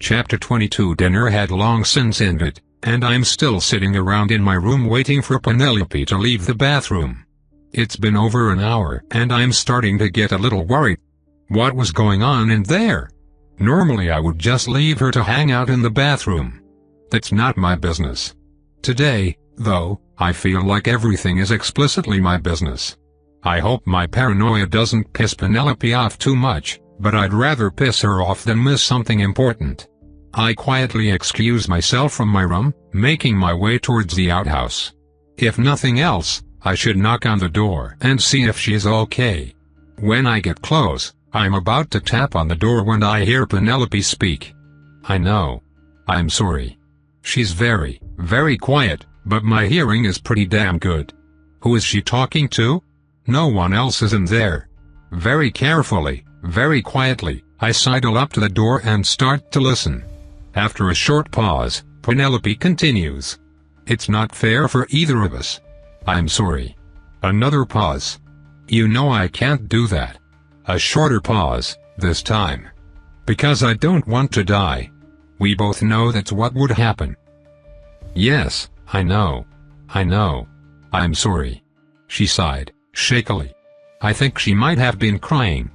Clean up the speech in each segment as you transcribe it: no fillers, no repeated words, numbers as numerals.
Chapter 22. Dinner had long since ended, and I'm still sitting around in my room waiting for Penelope to leave the bathroom. It's been over an hour and I'm starting to get a little worried. What was going on in there? Normally I would just leave her to hang out in the bathroom. That's not my business. Today, though, I feel like everything is explicitly my business. I hope my paranoia doesn't piss Penelope off too much, but I'd rather piss her off than miss something important. I quietly excuse myself from my room, making my way towards the outhouse. If nothing else, I should knock on the door and see if she's okay. When I get close, I'm about to tap on the door when I hear Penelope speak. I know. I'm sorry. She's very, very quiet, but my hearing is pretty damn good. Who is she talking to? No one else is in there. Very carefully, very quietly, I sidle up to the door and start to listen. After a short pause, Penelope continues. It's not fair for either of us. I'm sorry. Another pause. You know I can't do that. A shorter pause, this time. Because I don't want to die. We both know that's what would happen. Yes, I know. I know. I'm sorry. She sighed, shakily. I think she might have been crying.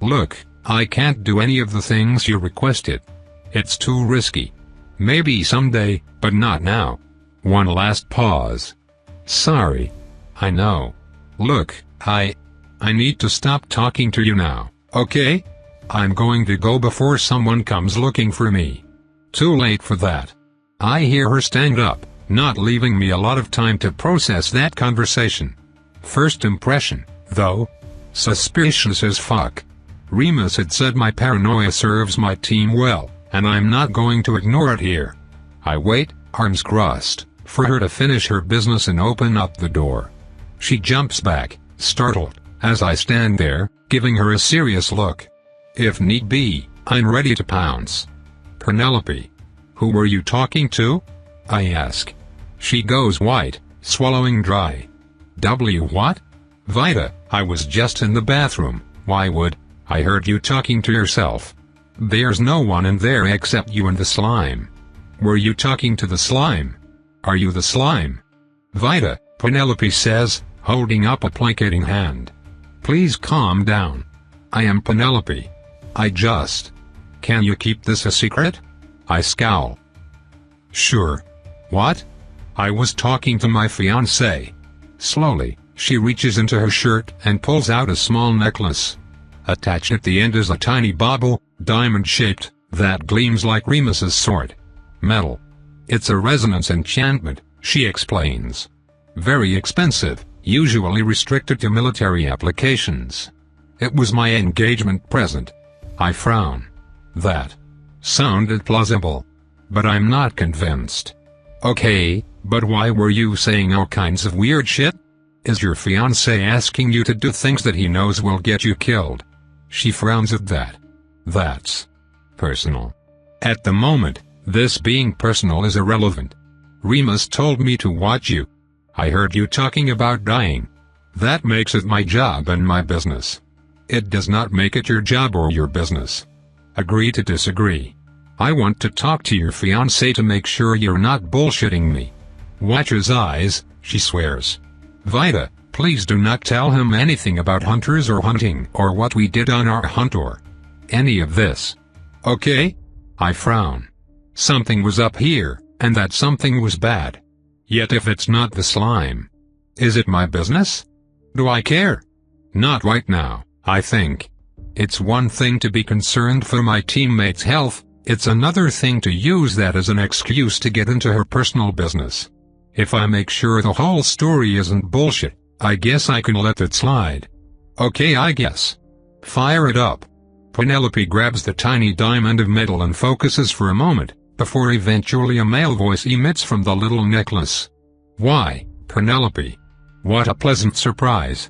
Look, I can't do any of the things you requested. It's too risky. Maybe someday, but not now. One last pause. Sorry. I know. Look, I need to stop talking to you now, okay? I'm going to go before someone comes looking for me. Too late for that. I hear her stand up, not leaving me a lot of time to process that conversation. First impression, though? Suspicious as fuck. Remus had said my paranoia serves my team well, and I'm not going to ignore it here. I wait, arms crossed, for her to finish her business and open up the door. She jumps back, startled, as I stand there, giving her a serious look. If need be, I'm ready to pounce. Penelope. Who were you talking to? I ask. She goes white, swallowing dry. What? Vida, I was just in the bathroom. Why would? I heard you talking to yourself. There's no one in there except you and the slime. Were you talking to the slime? Are you the slime? Vida, Penelope says, holding up a placating hand. Please calm down. I am Penelope. Can you keep this a secret? I scowl. Sure. What? I was talking to my fiancé. Slowly, she reaches into her shirt and pulls out a small necklace. Attached at the end is a tiny bauble, diamond-shaped, that gleams like Remus's sword. Metal. It's a resonance enchantment, she explains. Very expensive, usually restricted to military applications. It was my engagement present. I frown. That sounded plausible. But I'm not convinced. Okay, but why were you saying all kinds of weird shit? Is your fiancé asking you to do things that he knows will get you killed? She frowns at that. That's personal. At the moment, this being personal is irrelevant. Remus told me to watch you. I heard you talking about dying. That makes it my job and my business. It does not make it your job or your business. Agree to disagree. I want to talk to your fiancé to make sure you're not bullshitting me. Watch his eyes, she swears. Vida, please do not tell him anything about hunters or hunting or what we did on our hunt or any of this. Okay? I frown. Something was up here, and that something was bad. Yet if it's not the slime, is it my business? Do I care? Not right now, I think. It's one thing to be concerned for my teammates' health, it's another thing to use that as an excuse to get into her personal business. If I make sure the whole story isn't bullshit, I guess I can let it slide. Okay, I guess. Fire it up. Penelope grabs the tiny diamond of metal and focuses for a moment, before eventually a male voice emits from the little necklace. Why, Penelope? What a pleasant surprise.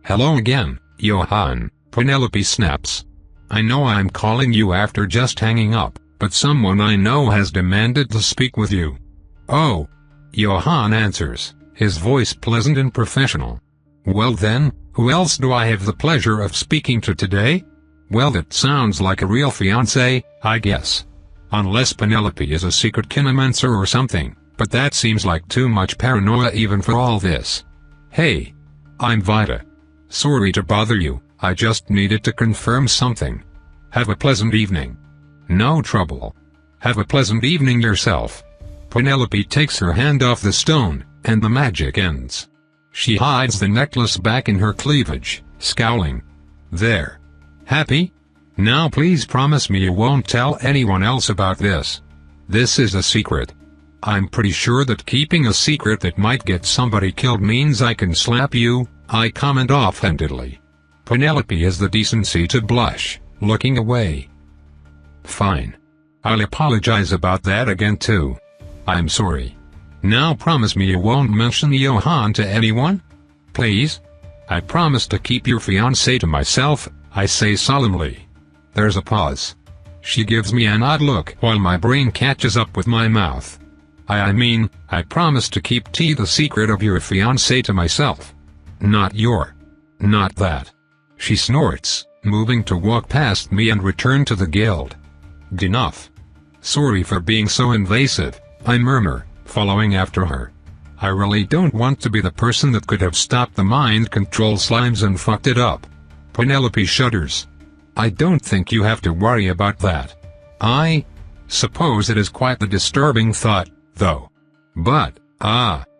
Hello again, Johann, Penelope snaps. I know I'm calling you after just hanging up, but someone I know has demanded to speak with you. Oh. Johann answers, his voice pleasant and professional. Well then, who else do I have the pleasure of speaking to today? Well, that sounds like a real fiancé, I guess. Unless Penelope is a secret kinemancier or something, but that seems like too much paranoia even for all this. Hey. I'm Vida. Sorry to bother you, I just needed to confirm something. Have a pleasant evening. No trouble. Have a pleasant evening yourself. Penelope takes her hand off the stone, and the magic ends. She hides the necklace back in her cleavage, scowling. There. Happy? Now please promise me you won't tell anyone else about this. This is a secret. I'm pretty sure that keeping a secret that might get somebody killed means I can slap you, I comment offhandedly. Penelope has the decency to blush, looking away. Fine. I'll apologize about that again too. I'm sorry. Now promise me you won't mention Johann to anyone? Please? I promise to keep your fiancé to myself, I say solemnly. There's a pause. She gives me an odd look while my brain catches up with my mouth. I mean, I promise to keep the secret of your fiancé to myself. Not that. She snorts, moving to walk past me and return to the guild. Enough. Sorry for being so invasive, I murmur, following after her. I really don't want to be the person that could have stopped the mind control slimes and fucked it up. Penelope shudders. I don't think you have to worry about that. I suppose it is quite the disturbing thought, though. But,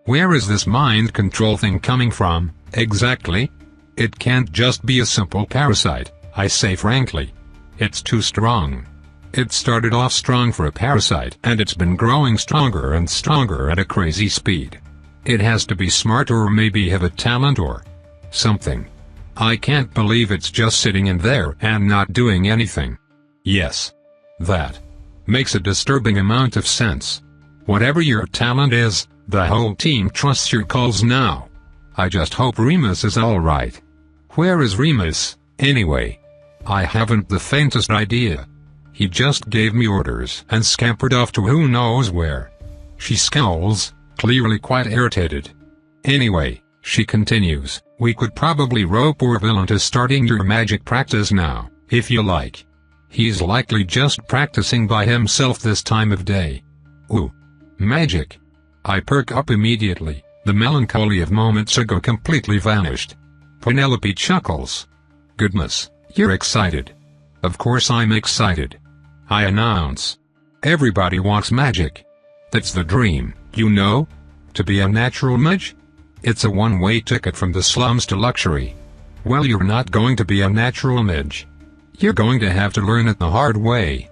where is this mind control thing coming from, exactly? It can't just be a simple parasite, I say frankly. It's too strong. It started off strong for a parasite and it's been growing stronger and stronger at a crazy speed. It has to be smart or maybe have a talent or something. I can't believe it's just sitting in there and not doing anything. Yes. That makes a disturbing amount of sense. Whatever your talent is, the whole team trusts your calls now. I just hope Remus is alright. Where is Remus, anyway? I haven't the faintest idea. He just gave me orders and scampered off to who knows where. She scowls, clearly quite irritated. Anyway, she continues, we could probably rope Orville into starting your magic practice now, if you like. He's likely just practicing by himself this time of day. Ooh. Magic. I perk up immediately, the melancholy of moments ago completely vanished. Penelope chuckles. Goodness, you're excited. Of course I'm excited. I announce. Everybody wants magic. That's the dream, you know? To be a natural mage? It's a one-way ticket from the slums to luxury. Well, you're not going to be a natural mage. You're going to have to learn it the hard way.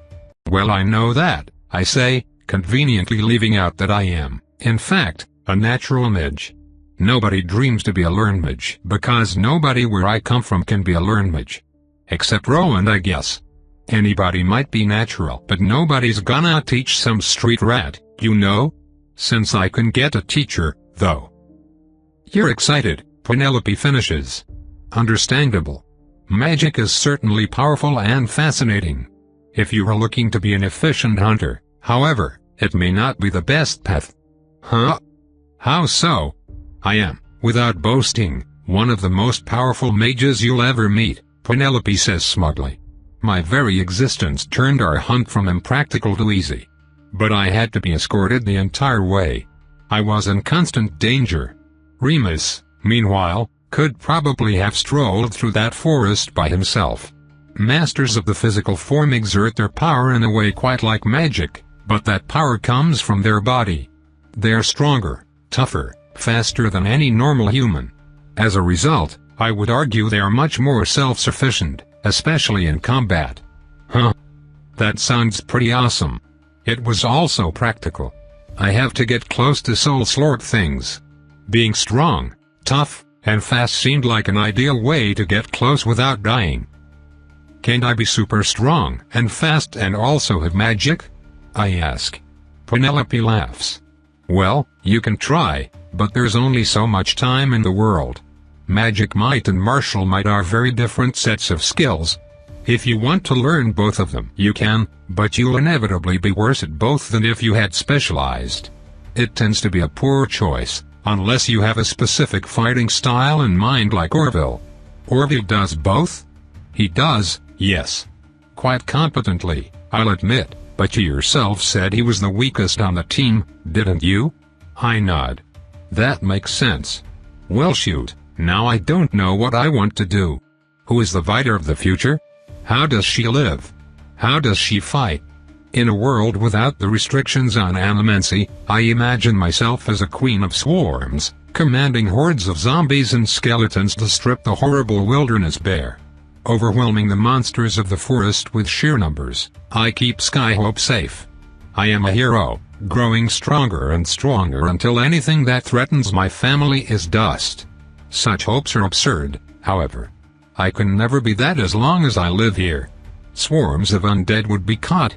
Well, I know that, I say, conveniently leaving out that I am, in fact, a natural mage. Nobody dreams to be a learned mage because nobody where I come from can be a learned mage. Except Roland, I guess. Anybody might be natural, but nobody's gonna teach some street rat, you know? Since I can get a teacher, though. You're excited, Penelope finishes. Understandable. Magic is certainly powerful and fascinating. If you are looking to be an efficient hunter, however, it may not be the best path. Huh? How so? I am, without boasting, one of the most powerful mages you'll ever meet, Penelope says smugly. My very existence turned our hunt from impractical to easy. But I had to be escorted the entire way. I was in constant danger. Remus, meanwhile, could probably have strolled through that forest by himself. Masters of the physical form exert their power in a way quite like magic, but that power comes from their body. They're stronger, tougher, faster than any normal human. As a result, I would argue they are much more self-sufficient, especially in combat. Huh? That sounds pretty awesome. It was also practical. I have to get close to soul slorp things. Being strong, tough, and fast seemed like an ideal way to get close without dying. Can't I be super strong and fast and also have magic? I ask. Penelope laughs. Well, you can try, but there's only so much time in the world. Magic might and martial might are very different sets of skills. If you want to learn both of them, you can, but you'll inevitably be worse at both than if you had specialized. It tends to be a poor choice, unless you have a specific fighting style in mind like Orville. Orville does both? He does, yes. Quite competently, I'll admit, But you yourself said he was the weakest on the team, didn't you? I nod. That makes sense. Well shoot, now I don't know what I want to do. Who is the fighter of the future? How does she live? How does she fight? In a world without the restrictions on animancy, I imagine myself as a queen of swarms, commanding hordes of zombies and skeletons to strip the horrible wilderness bare. Overwhelming the monsters of the forest with sheer numbers, I keep Skyhope safe. I am a hero, growing stronger and stronger until anything that threatens my family is dust. Such hopes are absurd, however. I can never be that as long as I live here. Swarms of undead would be caught.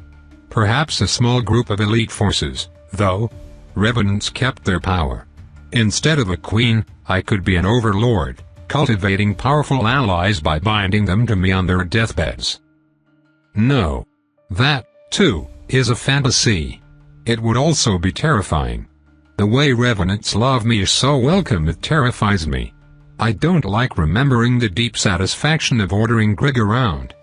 Perhaps a small group of elite forces, though. Revenants kept their power. Instead of a queen, I could be an overlord, cultivating powerful allies by binding them to me on their deathbeds. No. That, too, is a fantasy. It would also be terrifying. The way revenants love me is so welcome it terrifies me. I don't like remembering the deep satisfaction of ordering Greg around.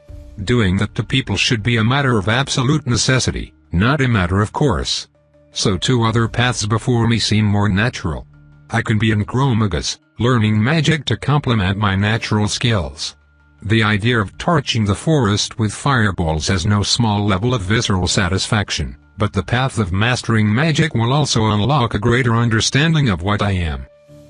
Doing that to people should be a matter of absolute necessity, not a matter of course. So two other paths before me seem more natural. I can be in Chromagus, learning magic to complement my natural skills. The idea of torching the forest with fireballs has no small level of visceral satisfaction, but the path of mastering magic will also unlock a greater understanding of what I am.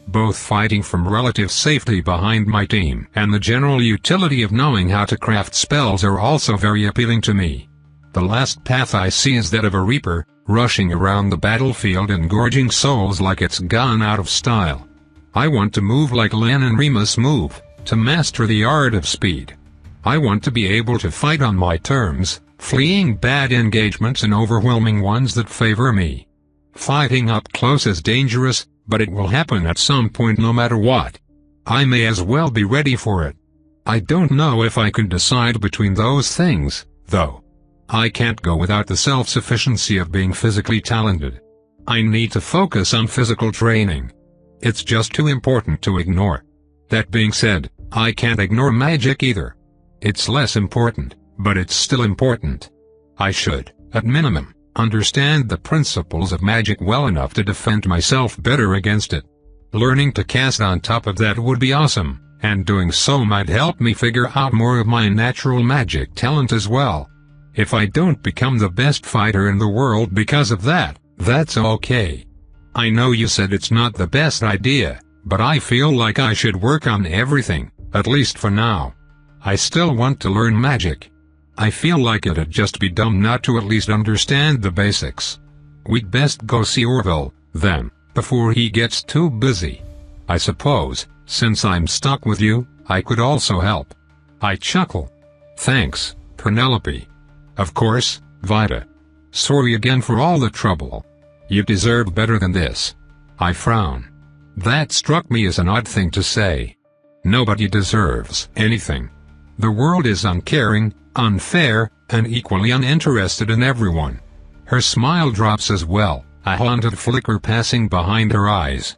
Both fighting from relative safety behind my team and the general utility of knowing how to craft spells are also very appealing to me. The last path I see is that of a reaper, rushing around the battlefield and gorging souls like it's gone out of style. I want to move like Len and Remus move, to master the art of speed. I want to be able to fight on my terms, fleeing bad engagements and overwhelming ones that favor me. Fighting up close is dangerous, but it will happen at some point no matter what. I may as well be ready for it. I don't know if I can decide between those things, though. I can't go without the self-sufficiency of being physically talented. I need to focus on physical training. It's just too important to ignore. That being said, I can't ignore magic either. It's less important, but it's still important. I should, at minimum, understand the principles of magic well enough to defend myself better against it. Learning to cast on top of that would be awesome, and doing so might help me figure out more of my natural magic talent as well. If I don't become the best fighter in the world because of that, that's okay. I know you said it's not the best idea, but I feel like I should work on everything, at least for now. I still want to learn magic. I feel like it'd just be dumb not to at least understand the basics. We'd best go see Orville, then, before he gets too busy. I suppose, since I'm stuck with you, I could also help. I chuckle. Thanks, Penelope. Of course, Vita. Sorry again for all the trouble. You deserve better than this. I frown. That struck me as an odd thing to say. Nobody deserves anything. The world is uncaring, unfair, and equally uninterested in everyone. Her smile drops as well, a haunted flicker passing behind her eyes.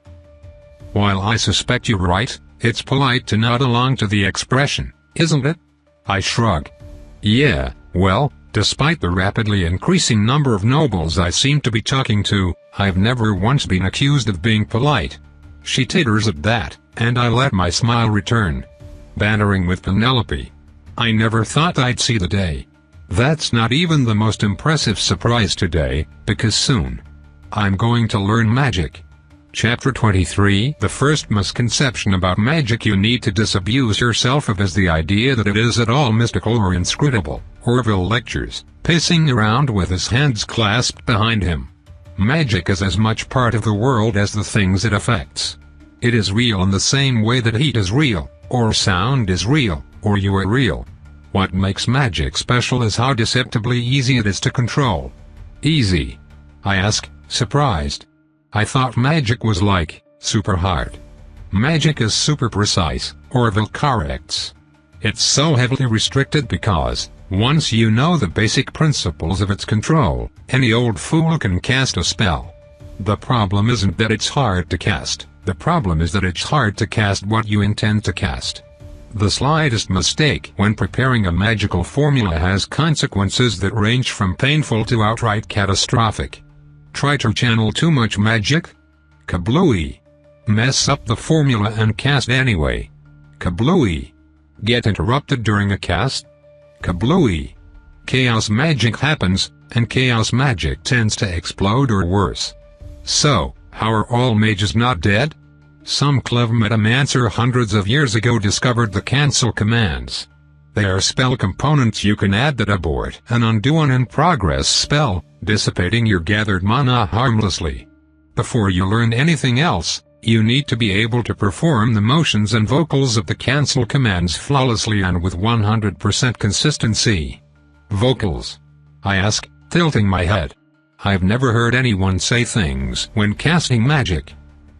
While I suspect you're right, it's polite to nod along to the expression, isn't it? I shrug. Yeah, well, despite the rapidly increasing number of nobles I seem to be talking to, I've never once been accused of being polite. She titters at that, and I let my smile return. Bantering with Penelope. I never thought I'd see the day. That's not even the most impressive surprise today, because soon I'm going to learn magic. Chapter 23. The first misconception about magic you need to disabuse yourself of is the idea that it is at all mystical or inscrutable. Orville lectures, pacing around with his hands clasped behind him. Magic is as much part of the world as the things it affects. It is real in the same way that heat is real, or sound is real, or you are real. What makes magic special is how deceptively easy it is to control. Easy? I ask, surprised. I thought magic was like, super hard. Magic is super precise, Orville corrects. It's so heavily restricted because, once you know the basic principles of its control, any old fool can cast a spell. The problem isn't that it's hard to cast, the problem is that it's hard to cast what you intend to cast. The slightest mistake when preparing a magical formula has consequences that range from painful to outright catastrophic. Try to channel too much magic? Kablooey! Mess up the formula and cast anyway. Kablooey! Get interrupted during a cast? Kablooey! Chaos magic happens, and chaos magic tends to explode or worse. So, how are all mages not dead? Some clever metamancer hundreds of years ago discovered the cancel commands. They are spell components you can add that abort and undo an in-progress spell, dissipating your gathered mana harmlessly. Before you learn anything else, you need to be able to perform the motions and vocals of the cancel commands flawlessly and with 100% consistency. Vocals? I ask, tilting my head. I've never heard anyone say things when casting magic.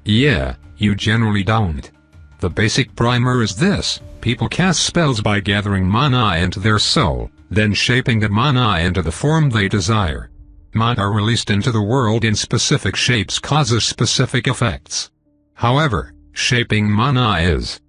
Yeah, you generally don't. The basic primer is this: people cast spells by gathering mana into their soul, then shaping that mana into the form they desire. Mana released into the world in specific shapes causes specific effects. However, shaping mana is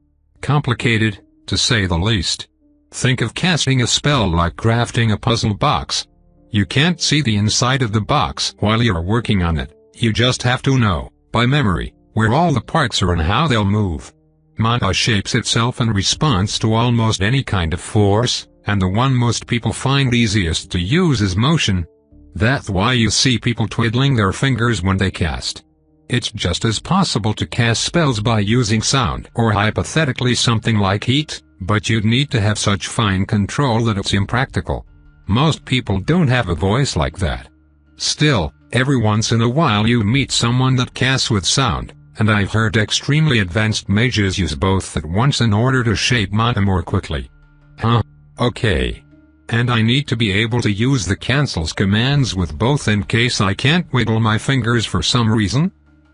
complicated, to say the least. Think of casting a spell like crafting a puzzle box. You can't see the inside of the box while you're working on it, you just have to know, by memory, where all the parts are and how they'll move. Mana shapes itself in response to almost any kind of force, and the one most people find easiest to use is motion. That's why you see people twiddling their fingers when they cast. It's just as possible to cast spells by using sound or hypothetically something like heat, but you'd need to have such fine control that it's impractical. Most people don't have a voice like that. Still, every once in a while you meet someone that casts with sound, and I've heard extremely advanced mages use both at once in order to shape mana more quickly. Huh? Okay. And I need to be able to use the cancels commands with both in case I can't wiggle my fingers for some reason?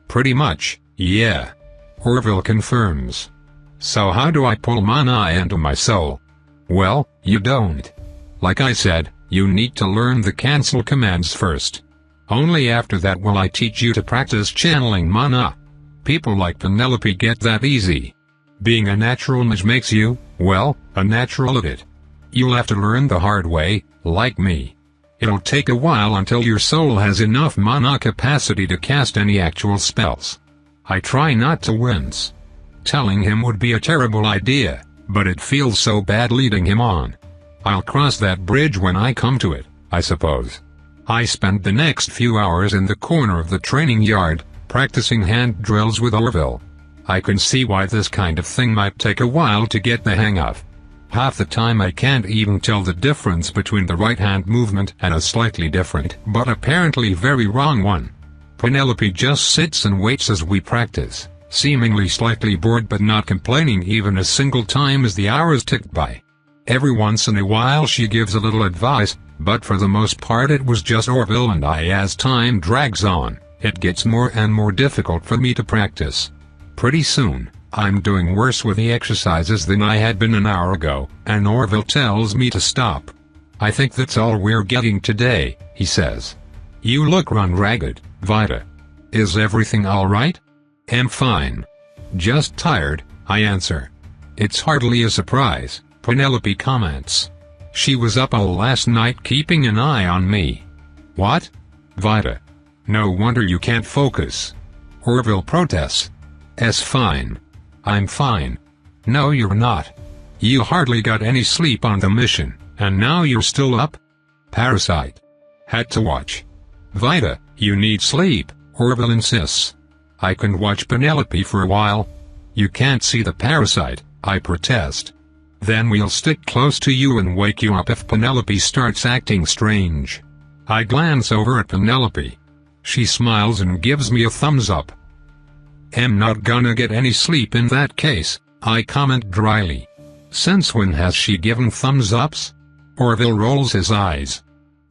Pretty much, yeah. Orville confirms. So how do I pull mana into my soul? Well, you don't. Like I said, you need to learn the cancel commands first. Only after that will I teach you to practice channeling mana. People like Penelope get that easy. Being a natural mage makes you, well, a natural at it. You'll have to learn the hard way, like me. It'll take a while until your soul has enough mana capacity to cast any actual spells. I try not to wince. Telling him would be a terrible idea, but it feels so bad leading him on. I'll cross that bridge when I come to it, I suppose. I spent the next few hours in the corner of the training yard, practicing hand drills with Orville. I can see why this kind of thing might take a while to get the hang of. Half the time I can't even tell the difference between the right hand movement and a slightly different but apparently very wrong one. Penelope just sits and waits as we practice, seemingly slightly bored but not complaining even a single time as the hours ticked by. Every once in a while she gives a little advice, but for the most part it was just Orville and I. As time drags on, it gets more and more difficult for me to practice. Pretty soon, I'm doing worse with the exercises than I had been an hour ago, and Orville tells me to stop. I think that's all we're getting today, he says. You look run ragged, Vita. Is everything alright? I'm fine. Just tired, I answer. It's hardly a surprise, Penelope comments. She was up all last night keeping an eye on me. What? Vita. No wonder you can't focus. Orville protests. Fine. I'm fine. No, you're not. You hardly got any sleep on the mission, and now you're still up? Parasite. Had to watch. Vita, you need sleep, Orville insists. I can watch Penelope for a while. You can't see the parasite, I protest. Then we'll stick close to you and wake you up if Penelope starts acting strange. I glance over at Penelope. She smiles and gives me a thumbs up. I'm not gonna get any sleep in that case, I comment dryly. Since when has she given thumbs ups? Orville rolls his eyes.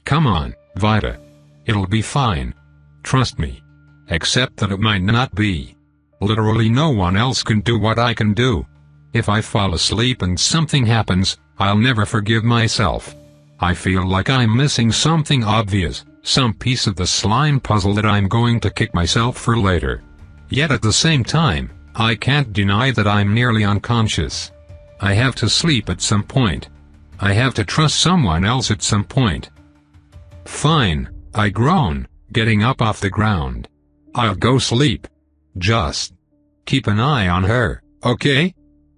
Come on, Vita. It'll be fine. Trust me. Except that it might not be. Literally no one else can do what I can do. If I fall asleep and something happens, I'll never forgive myself. I feel like I'm missing something obvious, some piece of the slime puzzle that I'm going to kick myself for later. Yet at the same time, I can't deny that I'm nearly unconscious. I have to sleep at some point. I have to trust someone else at some point. Fine, I groan, getting up off the ground. I'll go sleep. Just keep an eye on her, okay?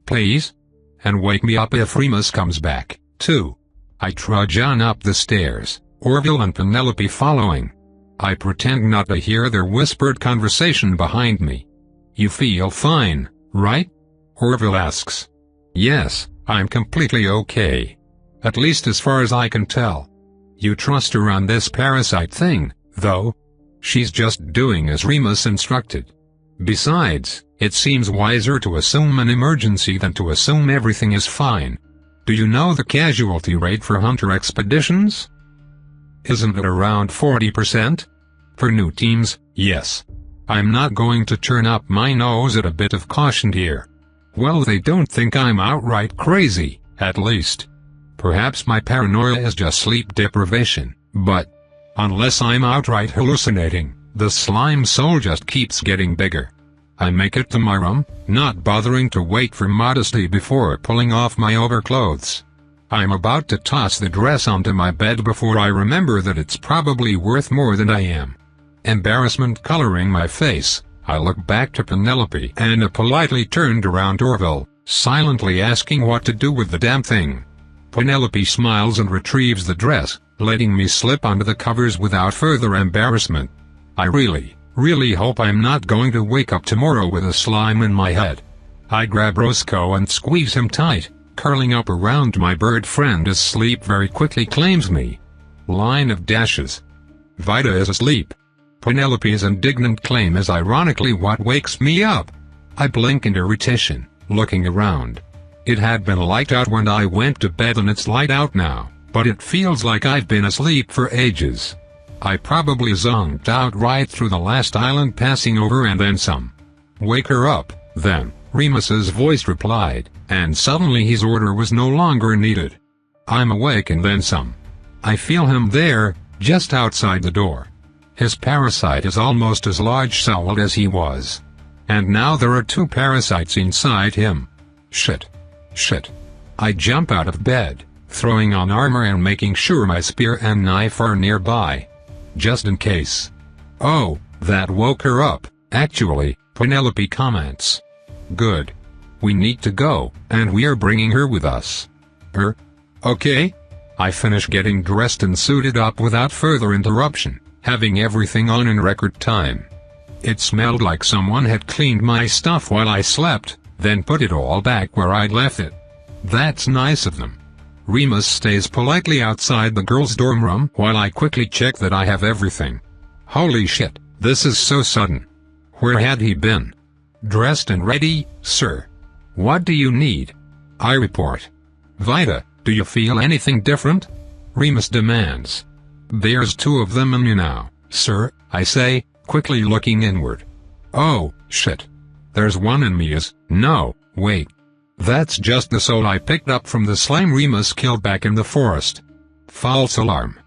Please? And wake me up if Remus comes back, too. I trudge on up the stairs, Orville and Penelope following. I pretend not to hear their whispered conversation behind me. You feel fine, right? Orville asks. Yes, I'm completely okay. At least as far as I can tell. You trust her on this parasite thing, though? She's just doing as Remus instructed. Besides, it seems wiser to assume an emergency than to assume everything is fine. Do you know the casualty rate for hunter expeditions? Isn't it around 40%? For new teams, yes. I'm not going to turn up my nose at a bit of caution here. Well, they don't think I'm outright crazy, at least. Perhaps my paranoia is just sleep deprivation, but unless I'm outright hallucinating, the slime soul just keeps getting bigger. I make it to my room, not bothering to wait for modesty before pulling off my overclothes. I'm about to toss the dress onto my bed before I remember that it's probably worth more than I am. Embarrassment coloring my face, I look back to Penelope and a politely turned around Orville, silently asking what to do with the damn thing. Penelope smiles and retrieves the dress, letting me slip onto the covers without further embarrassment. I really hope I'm not going to wake up tomorrow with a slime in my head. I grab Roscoe and squeeze him tight, curling up around my bird friend as sleep very quickly claims me. Line of dashes. Vida is asleep. Penelope's indignant claim is ironically what wakes me up. I blink in irritation, looking around. It had been light out when I went to bed and it's light out now, but it feels like I've been asleep for ages. I probably zonked out right through the last island passing over and then some. Wake her up, then, Remus's voice replied, and suddenly his order was no longer needed. I'm awake and then some. I feel him there, just outside the door. His parasite is almost as large-souled as he was. And now there are two parasites inside him. Shit. I jump out of bed, throwing on armor and making sure my spear and knife are nearby. Just in case. Oh, that woke her up, actually, Penelope comments. Good. We need to go, and we are bringing her with us. Okay? I finish getting dressed and suited up without further interruption, having everything on in record time. It smelled like someone had cleaned my stuff while I slept, then put it all back where I'd left it. That's nice of them. Remus stays politely outside the girls' dorm room while I quickly check that I have everything. Holy shit, this is so sudden. Where had he been? Dressed and ready, sir. What do you need? I report. Vida, do you feel anything different? Remus demands. There's two of them in you now, sir, I say, quickly looking inward. Oh, shit. There's one in me no, wait. That's just the soul I picked up from the slime Remus killed back in the forest. False alarm.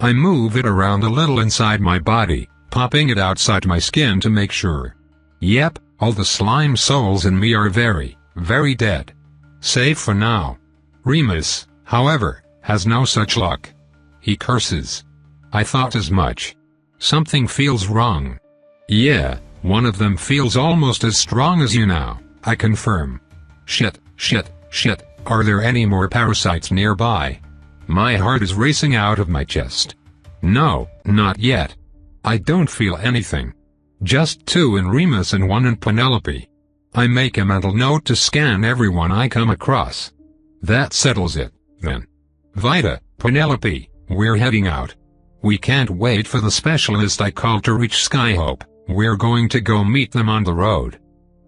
I move it around a little inside my body, popping it outside my skin to make sure. Yep, all the slime souls in me are very dead. Safe for now. Remus, however, has no such luck. He curses. I thought as much. Something feels wrong. Yeah, one of them feels almost as strong as you now, I confirm. Shit, are there any more parasites nearby? My heart is racing out of my chest. No, not yet. I don't feel anything. Just two in Remus and one in Penelope. I make a mental note to scan everyone I come across. That settles it, then. Vida, Penelope, we're heading out. We can't wait for the specialist I called to reach Skyhope. We're going to go meet them on the road.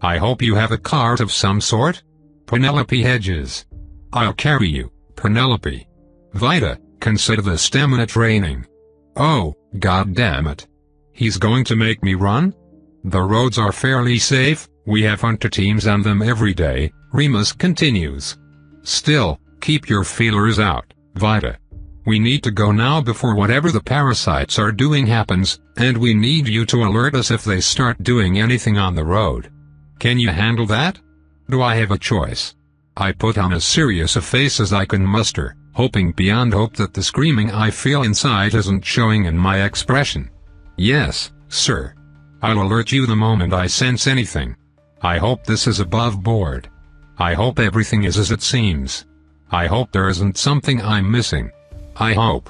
I hope you have a cart of some sort? Penelope hedges. I'll carry you, Penelope. Vida, consider the stamina training. Oh, god damn it. He's going to make me run? The roads are fairly safe, we have hunter teams on them every day, Remus continues. Still, keep your feelers out, Vida. We need to go now before whatever the parasites are doing happens, and we need you to alert us if they start doing anything on the road. Can you handle that? Do I have a choice? I put on as serious a face as I can muster, hoping beyond hope that the screaming I feel inside isn't showing in my expression. Yes, sir. I'll alert you the moment I sense anything. I hope this is above board. I hope everything is as it seems. I hope there isn't something I'm missing. I hope.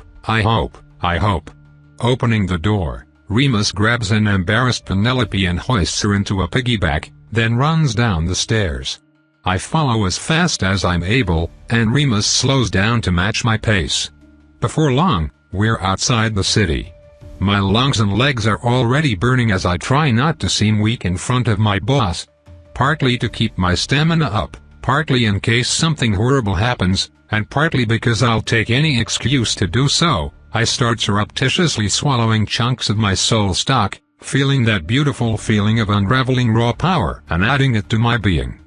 Opening the door, Remus grabs an embarrassed Penelope and hoists her into a piggyback, then runs down the stairs. I follow as fast as I'm able, and Remus slows down to match my pace. Before long, we're outside the city. My lungs and legs are already burning as I try not to seem weak in front of my boss. Partly to keep my stamina up, partly in case something horrible happens, and partly because I'll take any excuse to do so, I start surreptitiously swallowing chunks of my soul stock, feeling that beautiful feeling of unraveling raw power and adding it to my being.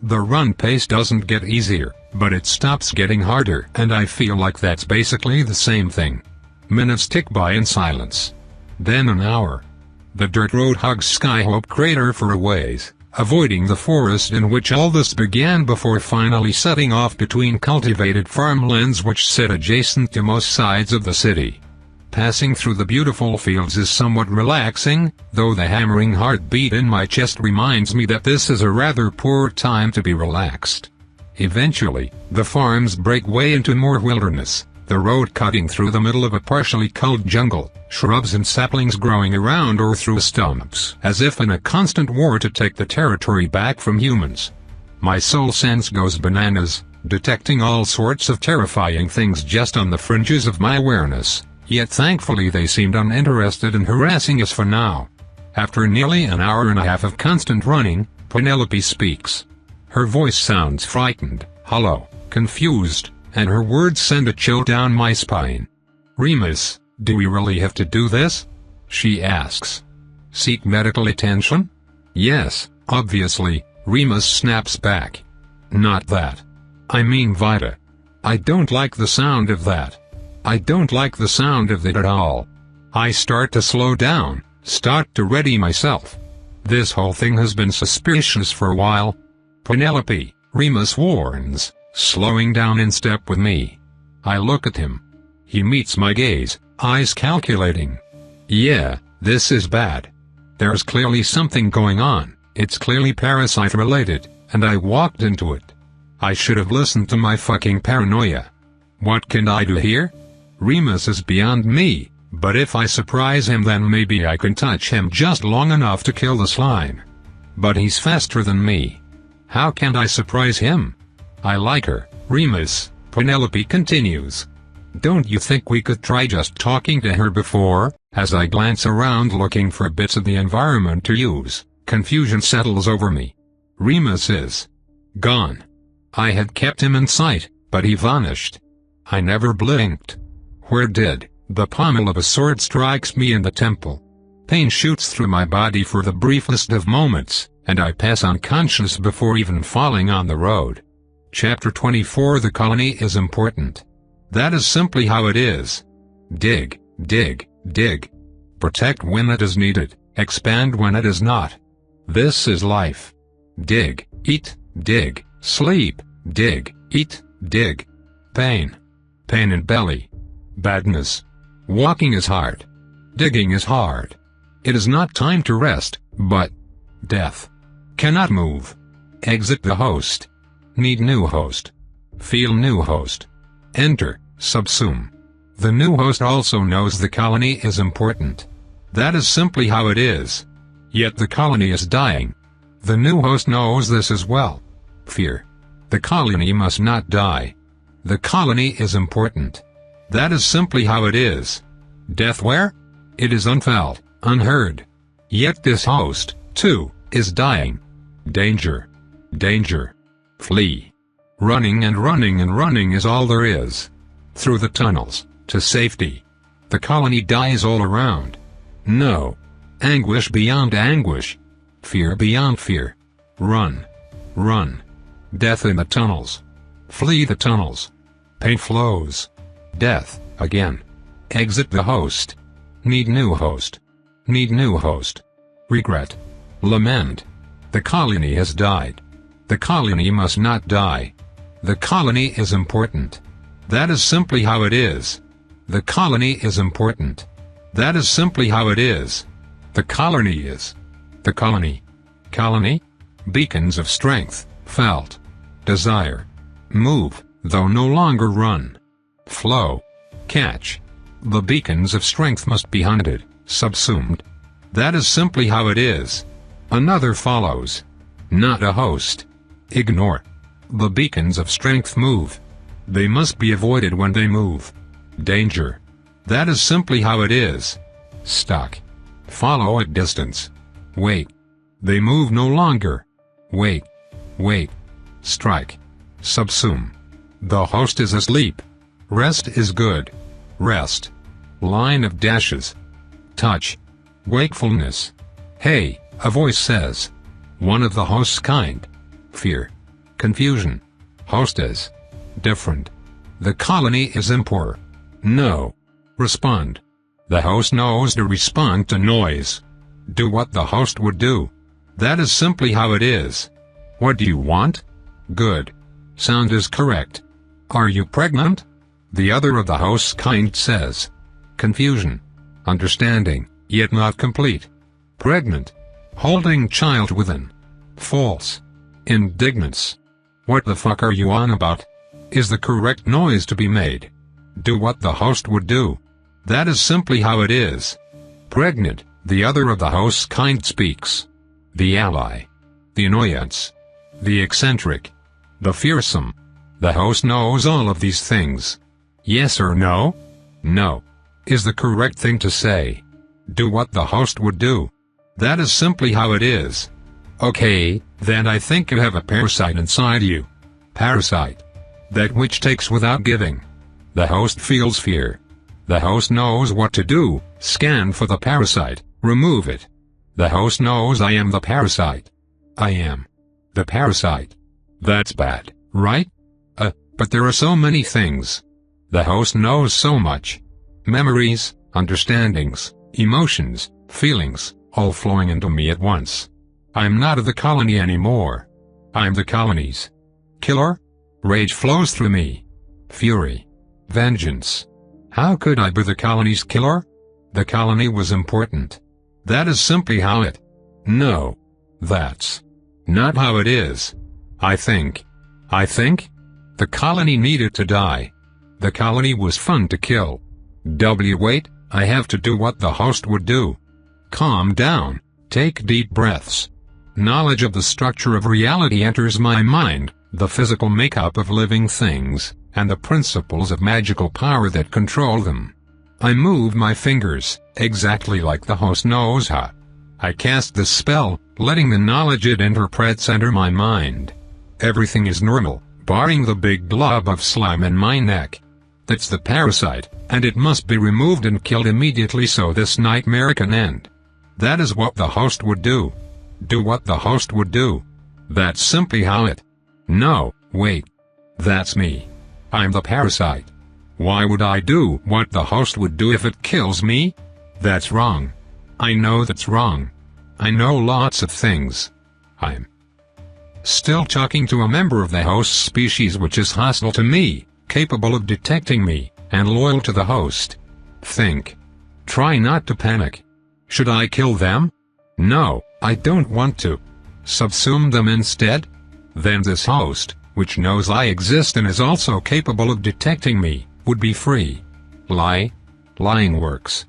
The run pace doesn't get easier, but it stops getting harder, and I feel like that's basically the same thing. Minutes tick by in silence. Then an hour. The dirt road hugs Skyhope Crater for a ways, avoiding the forest in which all this began before finally setting off between cultivated farmlands which sit adjacent to most sides of the city. Passing through the beautiful fields is somewhat relaxing, though the hammering heartbeat in my chest reminds me that this is a rather poor time to be relaxed. Eventually, the farms break way into more wilderness, the road cutting through the middle of a partially culled jungle, shrubs and saplings growing around or through stumps, as if in a constant war to take the territory back from humans. My soul sense goes bananas, detecting all sorts of terrifying things just on the fringes of my awareness, yet thankfully they seemed uninterested in harassing us for now. After nearly an hour and a half of constant running, Penelope speaks. Her voice sounds frightened, hollow, confused, and her words send a chill down my spine. Remus, do we really have to do this? She asks. Seek medical attention? Yes, obviously, Remus snaps back. Not that. I mean Vita. I don't like the sound of that. I don't like the sound of it at all. I start to slow down, start to ready myself. This whole thing has been suspicious for a while. Penelope, Remus warns, slowing down in step with me. I look at him. He meets my gaze, eyes calculating. Yeah, this is bad. There's clearly something going on, it's clearly parasite-related, and I walked into it. I should have listened to my fucking paranoia. What can I do here? Remus is beyond me, but if I surprise him then maybe I can touch him just long enough to kill the slime. But he's faster than me. How can I surprise him? I like her, Remus, Penelope continues. Don't you think we could try just talking to her before? As I glance around looking for bits of the environment to use, confusion settles over me. Remus is gone. I had kept him in sight, but he vanished. I never blinked. Where did? The pommel of a sword strikes me in the temple. Pain shoots through my body for the briefest of moments, and I pass unconscious before even falling on the road. Chapter 24. The colony is important. That is simply how it is. Dig, dig, dig. Protect when it is needed, expand when it is not. This is life. Dig, eat, dig, sleep, dig, eat, dig. Pain. Pain in belly. Badness. Walking is hard. Digging is hard. It is not time to rest, but death. Cannot move. Exit the host. Need new host. Feel new host. Enter, subsume. The new host also knows the colony is important. That is simply how it is. Yet the colony is dying. The new host knows this as well. Fear. The colony must not die. The colony is important. That is simply how it is. Death where? It is unfelt, unheard. Yet this host, too, is dying. Danger. Danger. Flee. Running and running and running is all there is. Through the tunnels, to safety. The colony dies all around. No. Anguish beyond anguish. Fear beyond fear. Run. Run. Death in the tunnels. Flee the tunnels. Pain flows. Death, again. Exit the host. Need new host. Need new host. Regret. Lament. The colony has died. The colony must not die. The colony is important. That is simply how it is. The colony is important. That is simply how it is. The colony is. The colony. Colony? Beacons of strength, felt. Desire. Move, though no longer run. Flow. Catch. The beacons of strength must be hunted, subsumed. That is simply how it is. Another follows. Not a host. Ignore. The beacons of strength move. They must be avoided when they move. Danger. That is simply how it is. Stuck. Follow at distance. Wait. They move no longer. Wait. Wait. Strike. Subsume. The host is asleep. Rest is good. Rest. Line of dashes. Touch. Wakefulness. Hey, a voice says. One of the host's kind. Fear. Confusion. Hostess. Different. The colony is impure. No. Respond. The host knows to respond to noise. Do what the host would do. That is simply how it is. What do you want? Good. Sound is correct. Are you pregnant? The other of the host's kind says. Confusion. Understanding, yet not complete. Pregnant. Holding child within. False. Indignance. What the fuck are you on about? Is the correct noise to be made? Do what the host would do. That is simply how it is. Pregnant, the other of the host's kind speaks. The ally. The annoyance. The eccentric. The fearsome. The host knows all of these things. Yes or no? No. Is the correct thing to say. Do what the host would do. That is simply how it is. Okay, then I think you have a parasite inside you. Parasite. That which takes without giving. The host feels fear. The host knows what to do, scan for the parasite, remove it. The host knows I am the parasite. I am the parasite. That's bad, right? But there are so many things. The host knows so much. Memories, understandings, emotions, feelings, all flowing into me at once. I'm not of the colony anymore. I'm the colony's killer. Rage flows through me. Fury. Vengeance. How could I be the colony's killer? The colony was important. That is simply how it. No. That's not how it is. I think. The colony needed to die. The colony was fun to kill. Wait, I have to do what the host would do. Calm down, take deep breaths. Knowledge of the structure of reality enters my mind, the physical makeup of living things, and the principles of magical power that control them. I move my fingers, exactly like the host knows how. I cast the spell, letting the knowledge it interprets enter my mind. Everything is normal, barring the big blob of slime in my neck. That's the parasite, and it must be removed and killed immediately so this nightmare can end. That is what the host would do. Do what the host would do. That's simply how it. No, wait. That's me. I'm the parasite. Why would I do what the host would do if it kills me? That's wrong. I know that's wrong. I know lots of things. I'm still talking to a member of the host species which is hostile to me, capable of detecting me, and loyal to the host. Think. Try not to panic. Should I kill them? No, I don't want to. Subsume them instead? Then this host, which knows I exist and is also capable of detecting me, would be free. Lie? Lying works.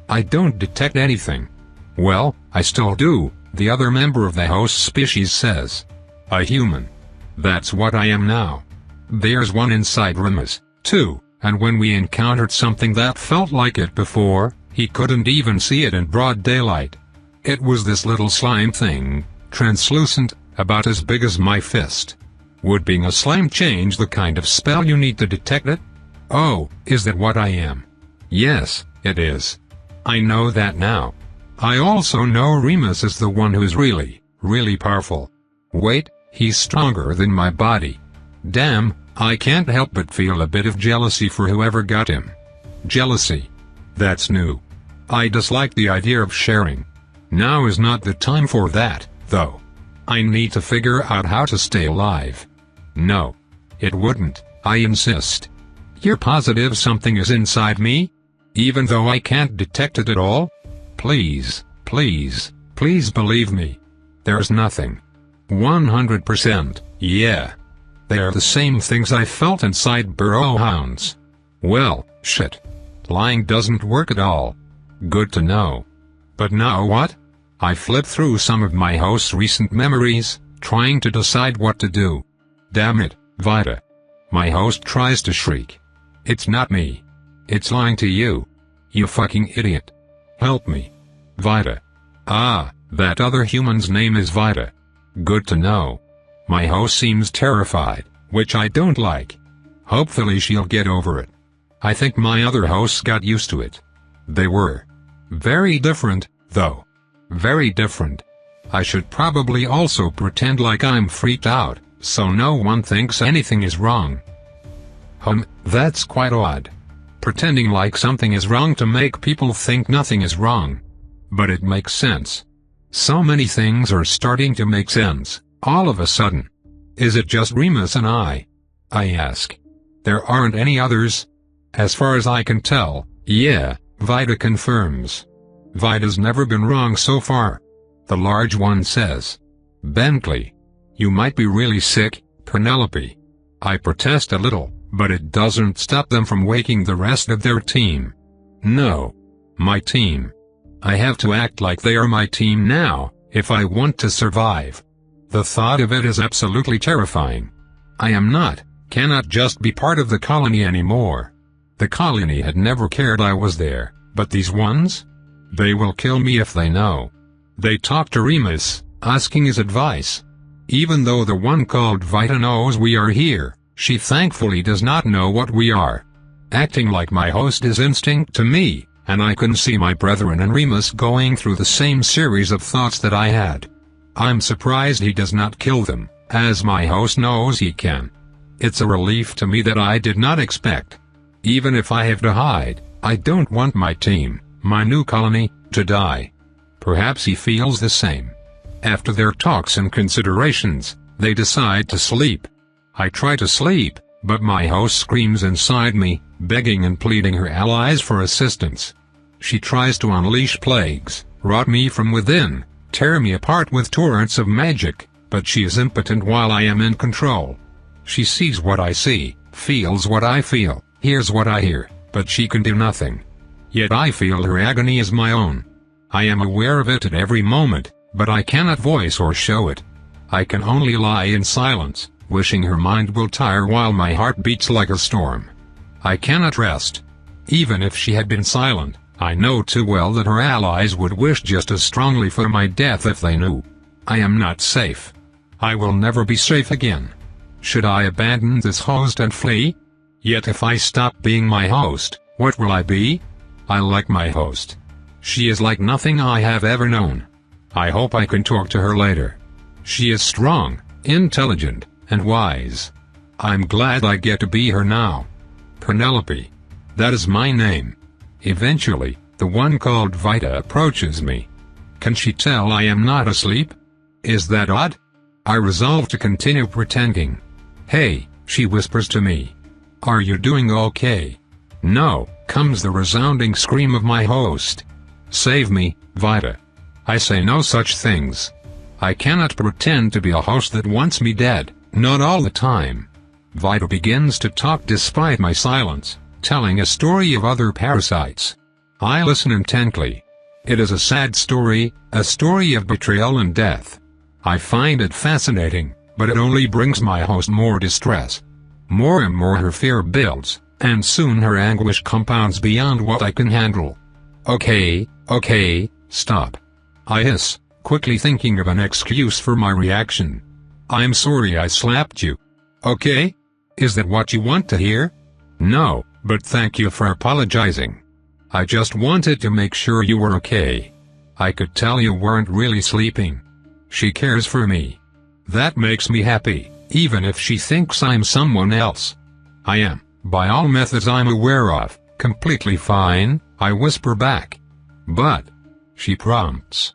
I don't detect anything. Well, I still do, the other member of the host species says. A human. That's what I am now. There's one inside Rimas, too, and when we encountered something that felt like it before, he couldn't even see it in broad daylight. It was this little slime thing, translucent, about as big as my fist. Would being a slime change the kind of spell you need to detect it? Oh, is that what I am? Yes, it is. I know that now. I also know Remus is the one who's really, really powerful. Wait, he's stronger than my body. Damn, I can't help but feel a bit of jealousy for whoever got him. Jealousy. That's new. I dislike the idea of sharing. Now is not the time for that, though. I need to figure out how to stay alive. No. It wouldn't, I insist. You're positive something is inside me? Even though I can't detect it at all? Please, please, please believe me. There's nothing. 100%, yeah. They are the same things I felt inside burrow hounds. Well, shit. Lying doesn't work at all. Good to know. But now what? I flipped through some of my host's recent memories, trying to decide what to do. Damn it, Vita. My host tries to shriek. It's not me. It's lying to you. You fucking idiot. Help me. Vita. Ah, that other human's name is Vita. Good to know. My host seems terrified, which I don't like. Hopefully she'll get over it. I think my other hosts got used to it. They were very different, though. Very different. I should probably also pretend like I'm freaked out, so no one thinks anything is wrong. That's quite odd. Pretending like something is wrong to make people think nothing is wrong. But it makes sense. So many things are starting to make sense, all of a sudden. Is it just Remus and I ask. There aren't any others? As far as I can tell, yeah, Vita confirms. Vita's never been wrong so far. The large one says. Bentley. You might be really sick, Penelope. I protest a little, but it doesn't stop them from waking the rest of their team. No. My team. I have to act like they are my team now, if I want to survive. The thought of it is absolutely terrifying. Cannot just be part of the colony anymore. The colony had never cared I was there, but these ones? They will kill me if they know. They talk to Remus, asking his advice. Even though the one called Vita knows we are here, she thankfully does not know what we are. Acting like my host is instinct to me, and I can see my brethren and Remus going through the same series of thoughts that I had. I'm surprised he does not kill them, as my host knows he can. It's a relief to me that I did not expect. Even if I have to hide, I don't want my team, my new colony, to die. Perhaps he feels the same. After their talks and considerations, they decide to sleep. I try to sleep, but my host screams inside me, begging and pleading her allies for assistance. She tries to unleash plagues, rot me from within, tear me apart with torrents of magic, but she is impotent while I am in control. She sees what I see, feels what I feel, hears what I hear, but she can do nothing. Yet I feel her agony is my own. I am aware of it at every moment, but I cannot voice or show it. I can only lie in silence, wishing her mind will tire while my heart beats like a storm. I cannot rest. Even if she had been silent, I know too well that her allies would wish just as strongly for my death if they knew. I am not safe. I will never be safe again. Should I abandon this host and flee? Yet if I stop being my host, what will I be? I like my host. She is like nothing I have ever known. I hope I can talk to her later. She is strong, intelligent, and wise. I'm glad I get to be her now. Penelope. That is my name. Eventually, the one called Vita approaches me. Can she tell I am not asleep? Is that odd? I resolve to continue pretending. Hey, she whispers to me. Are you doing okay? No, comes the resounding scream of my host. Save me, Vita. I say no such things. I cannot pretend to be a host that wants me dead, not all the time. Vita begins to talk despite my silence, telling a story of other parasites. I listen intently. It is a sad story, a story of betrayal and death. I find it fascinating, but it only brings my host more distress. More and more her fear builds, and soon her anguish compounds beyond what I can handle. Okay, stop. I hiss, quickly thinking of an excuse for my reaction. I'm sorry I slapped you. Okay? Is that what you want to hear? No, but thank you for apologizing. I just wanted to make sure you were okay. I could tell you weren't really sleeping. She cares for me. That makes me happy, even if she thinks I'm someone else. I am, by all methods I'm aware of, completely fine, I whisper back. But, she prompts.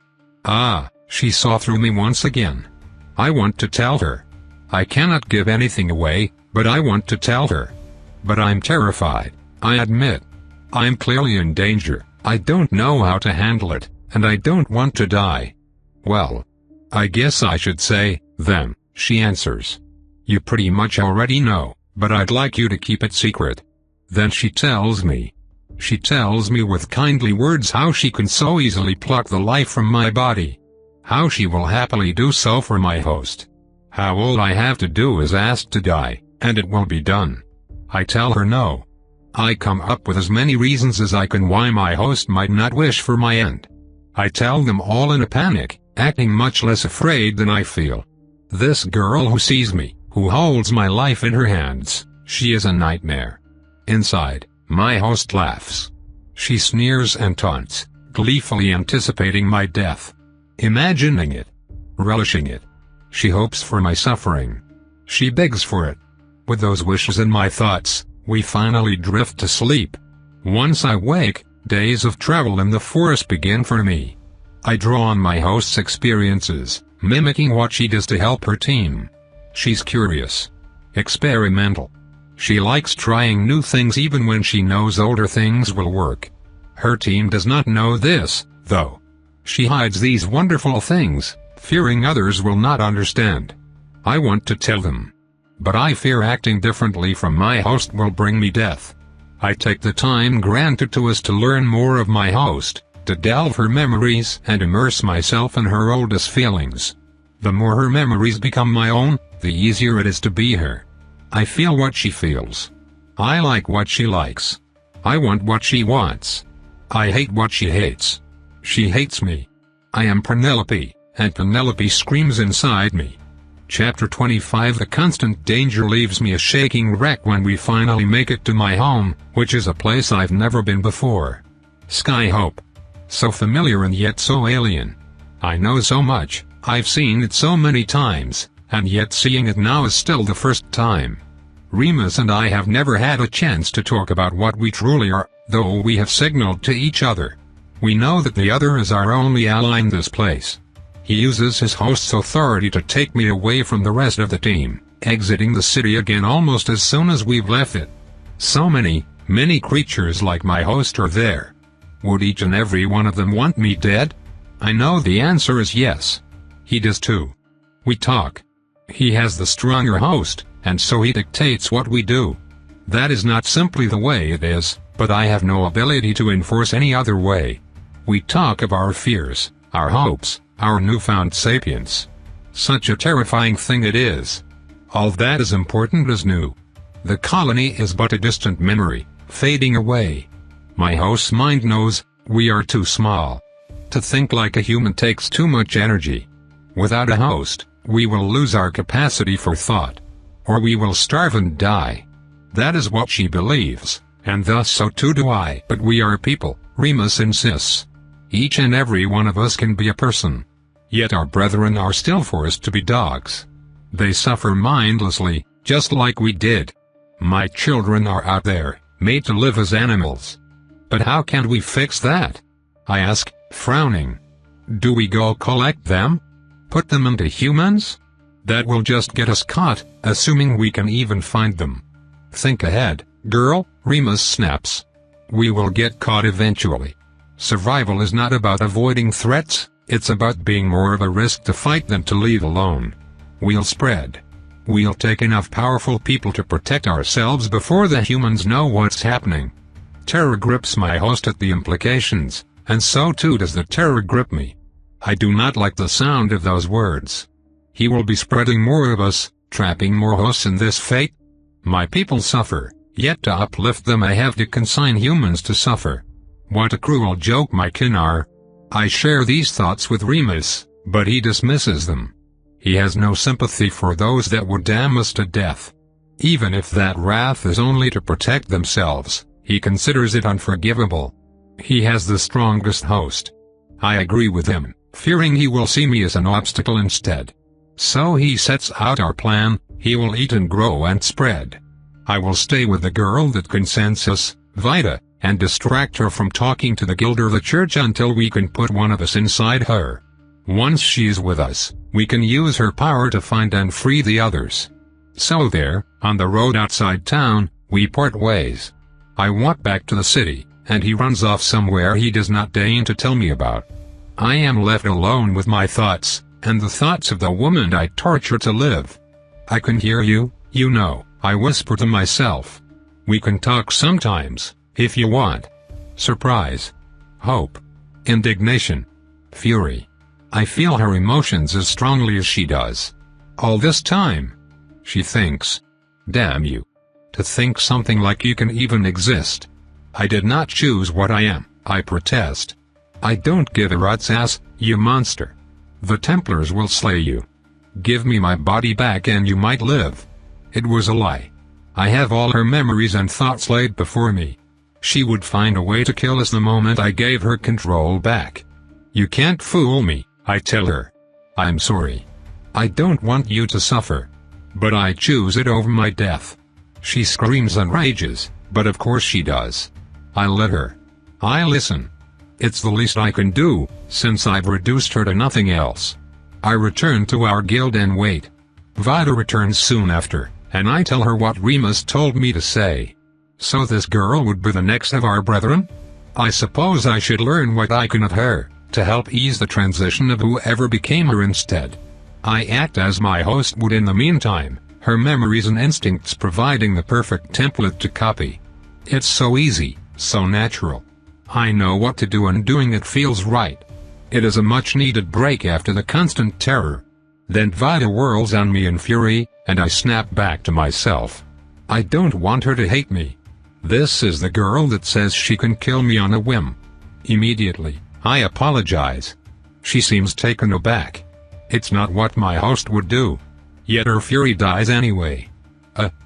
She saw through me once again. I want to tell her. I cannot give anything away, but I want to tell her. But I'm terrified, I admit. I'm clearly in danger, I don't know how to handle it, and I don't want to die. Well, I guess I should say, then, she answers. You pretty much already know, but I'd like you to keep it secret. Then she tells me. She tells me with kindly words how she can so easily pluck the life from my body. How she will happily do so for my host. How all I have to do is ask to die, and it will be done. I tell her no. I come up with as many reasons as I can why my host might not wish for my end. I tell them all in a panic, acting much less afraid than I feel. This girl who sees me, who holds my life in her hands, she is a nightmare. Inside, my host laughs. She sneers and taunts, gleefully anticipating my death. Imagining it. Relishing it. She hopes for my suffering. She begs for it. With those wishes in my thoughts, we finally drift to sleep. Once I wake, days of travel in the forest begin for me. I draw on my host's experiences, mimicking what she does to help her team. She's curious. Experimental. She likes trying new things even when she knows older things will work. Her team does not know this, though. She hides these wonderful things, fearing others will not understand. I want to tell them. But I fear acting differently from my host will bring me death. I take the time granted to us to learn more of my host, to delve her memories and immerse myself in her oldest feelings. The more her memories become my own, the easier it is to be her. I feel what she feels. I like what she likes. I want what she wants. I hate what she hates. She hates me. I am Penelope, and Penelope screams inside me. Chapter 25. The constant danger leaves me a shaking wreck when we finally make it to my home, which is a place I've never been before. Sky Hope. So familiar and yet so alien. I know so much, I've seen it so many times, and yet seeing it now is still the first time. Remus and I have never had a chance to talk about what we truly are, though we have signaled to each other. We know that the other is our only ally in this place. He uses his host's authority to take me away from the rest of the team, exiting the city again almost as soon as we've left it. So many creatures like my host are there. Would each and every one of them want me dead? I know the answer is yes. He does too. We talk. He has the stronger host, and so he dictates what we do. That is not simply the way it is, but I have no ability to enforce any other way. We talk of our fears, our hopes, our newfound sapience. Such a terrifying thing it is. All that is important is new. The colony is but a distant memory, fading away. My host's mind knows, we are too small. To think like a human takes too much energy. Without a host, we will lose our capacity for thought. Or we will starve and die. That is what she believes, and thus so too do I. But we are people, Remus insists. Each and every one of us can be a person. Yet our brethren are still forced to be dogs. They suffer mindlessly, just like we did. My children are out there, made to live as animals. But how can we fix that? I ask, frowning. Do we go collect them? Put them into humans? That will just get us caught, assuming we can even find them. Think ahead, girl, Remus snaps. We will get caught eventually. Survival is not about avoiding threats, it's about being more of a risk to fight than to leave alone. We'll spread. We'll take enough powerful people to protect ourselves before the humans know what's happening. Terror grips my host at the implications, and so too does the terror grip me. I do not like the sound of those words. He will be spreading more of us, trapping more hosts in this fate. My people suffer, yet to uplift them I have to consign humans to suffer. What a cruel joke my kin are. I share these thoughts with Remus, but he dismisses them. He has no sympathy for those that would damn us to death. Even if that wrath is only to protect themselves, he considers it unforgivable. He has the strongest host. I agree with him, fearing he will see me as an obstacle instead. So he sets out our plan, he will eat and grow and spread. I will stay with the girl that consents us, Vita, and distract her from talking to the guild or the church until we can put one of us inside her. Once she's with us, we can use her power to find and free the others. So there, on the road outside town, we part ways. I walk back to the city, and he runs off somewhere he does not deign to tell me about. I am left alone with my thoughts, and the thoughts of the woman I torture to live. I can hear you, you know, I whisper to myself. We can talk sometimes, if you want. Surprise. Hope. Indignation. Fury. I feel her emotions as strongly as she does. All this time. She thinks. Damn you. To think something like you can even exist. I did not choose what I am, I protest. I don't give a rat's ass, you monster. The Templars will slay you. Give me my body back and you might live. It was a lie. I have all her memories and thoughts laid before me. She would find a way to kill us the moment I gave her control back. You can't fool me, I tell her. I'm sorry. I don't want you to suffer. But I choose it over my death. She screams and rages, but of course she does. I let her. I listen. It's the least I can do, since I've reduced her to nothing else. I return to our guild and wait. Vida returns soon after, and I tell her what Remus told me to say. So this girl would be the next of our brethren? I suppose I should learn what I can of her, to help ease the transition of whoever became her instead. I act as my host would in the meantime, her memories and instincts providing the perfect template to copy. It's so easy, so natural. I know what to do and doing it feels right. It is a much-needed break after the constant terror. Then Vida whirls on me in fury, and I snap back to myself. I don't want her to hate me. This is the girl that says she can kill me on a whim. Immediately, I apologize. She seems taken aback. It's not what my host would do. Yet her fury dies anyway.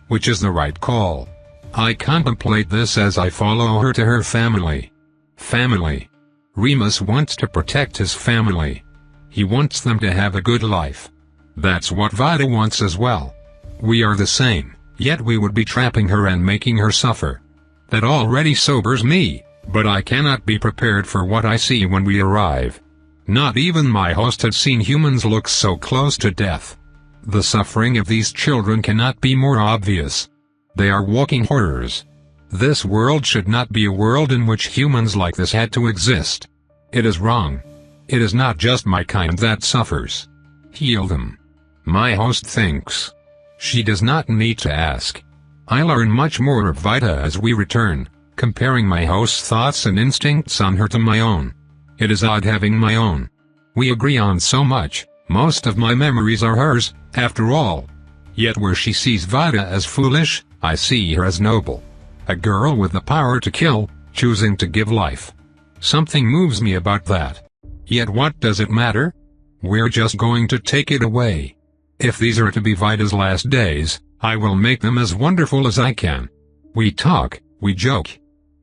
Which is the right call. I contemplate this as I follow her to her family. Family. Remus wants to protect his family. He wants them to have a good life. That's what Vida wants as well. We are the same, yet we would be trapping her and making her suffer. That already sobers me, but I cannot be prepared for what I see when we arrive. Not even my host had seen humans look so close to death. The suffering of these children cannot be more obvious. They are walking horrors. This world should not be a world in which humans like this had to exist. It is wrong. It is not just my kind that suffers. Heal them. My host thinks. She does not need to ask. I learn much more of Vida as we return, comparing my host's thoughts and instincts on her to my own. It is odd having my own. We agree on so much, most of my memories are hers, after all. Yet where she sees Vida as foolish, I see her as noble. A girl with the power to kill, choosing to give life. Something moves me about that. Yet what does it matter? We're just going to take it away. If these are to be Vida's last days, I will make them as wonderful as I can. We talk, we joke.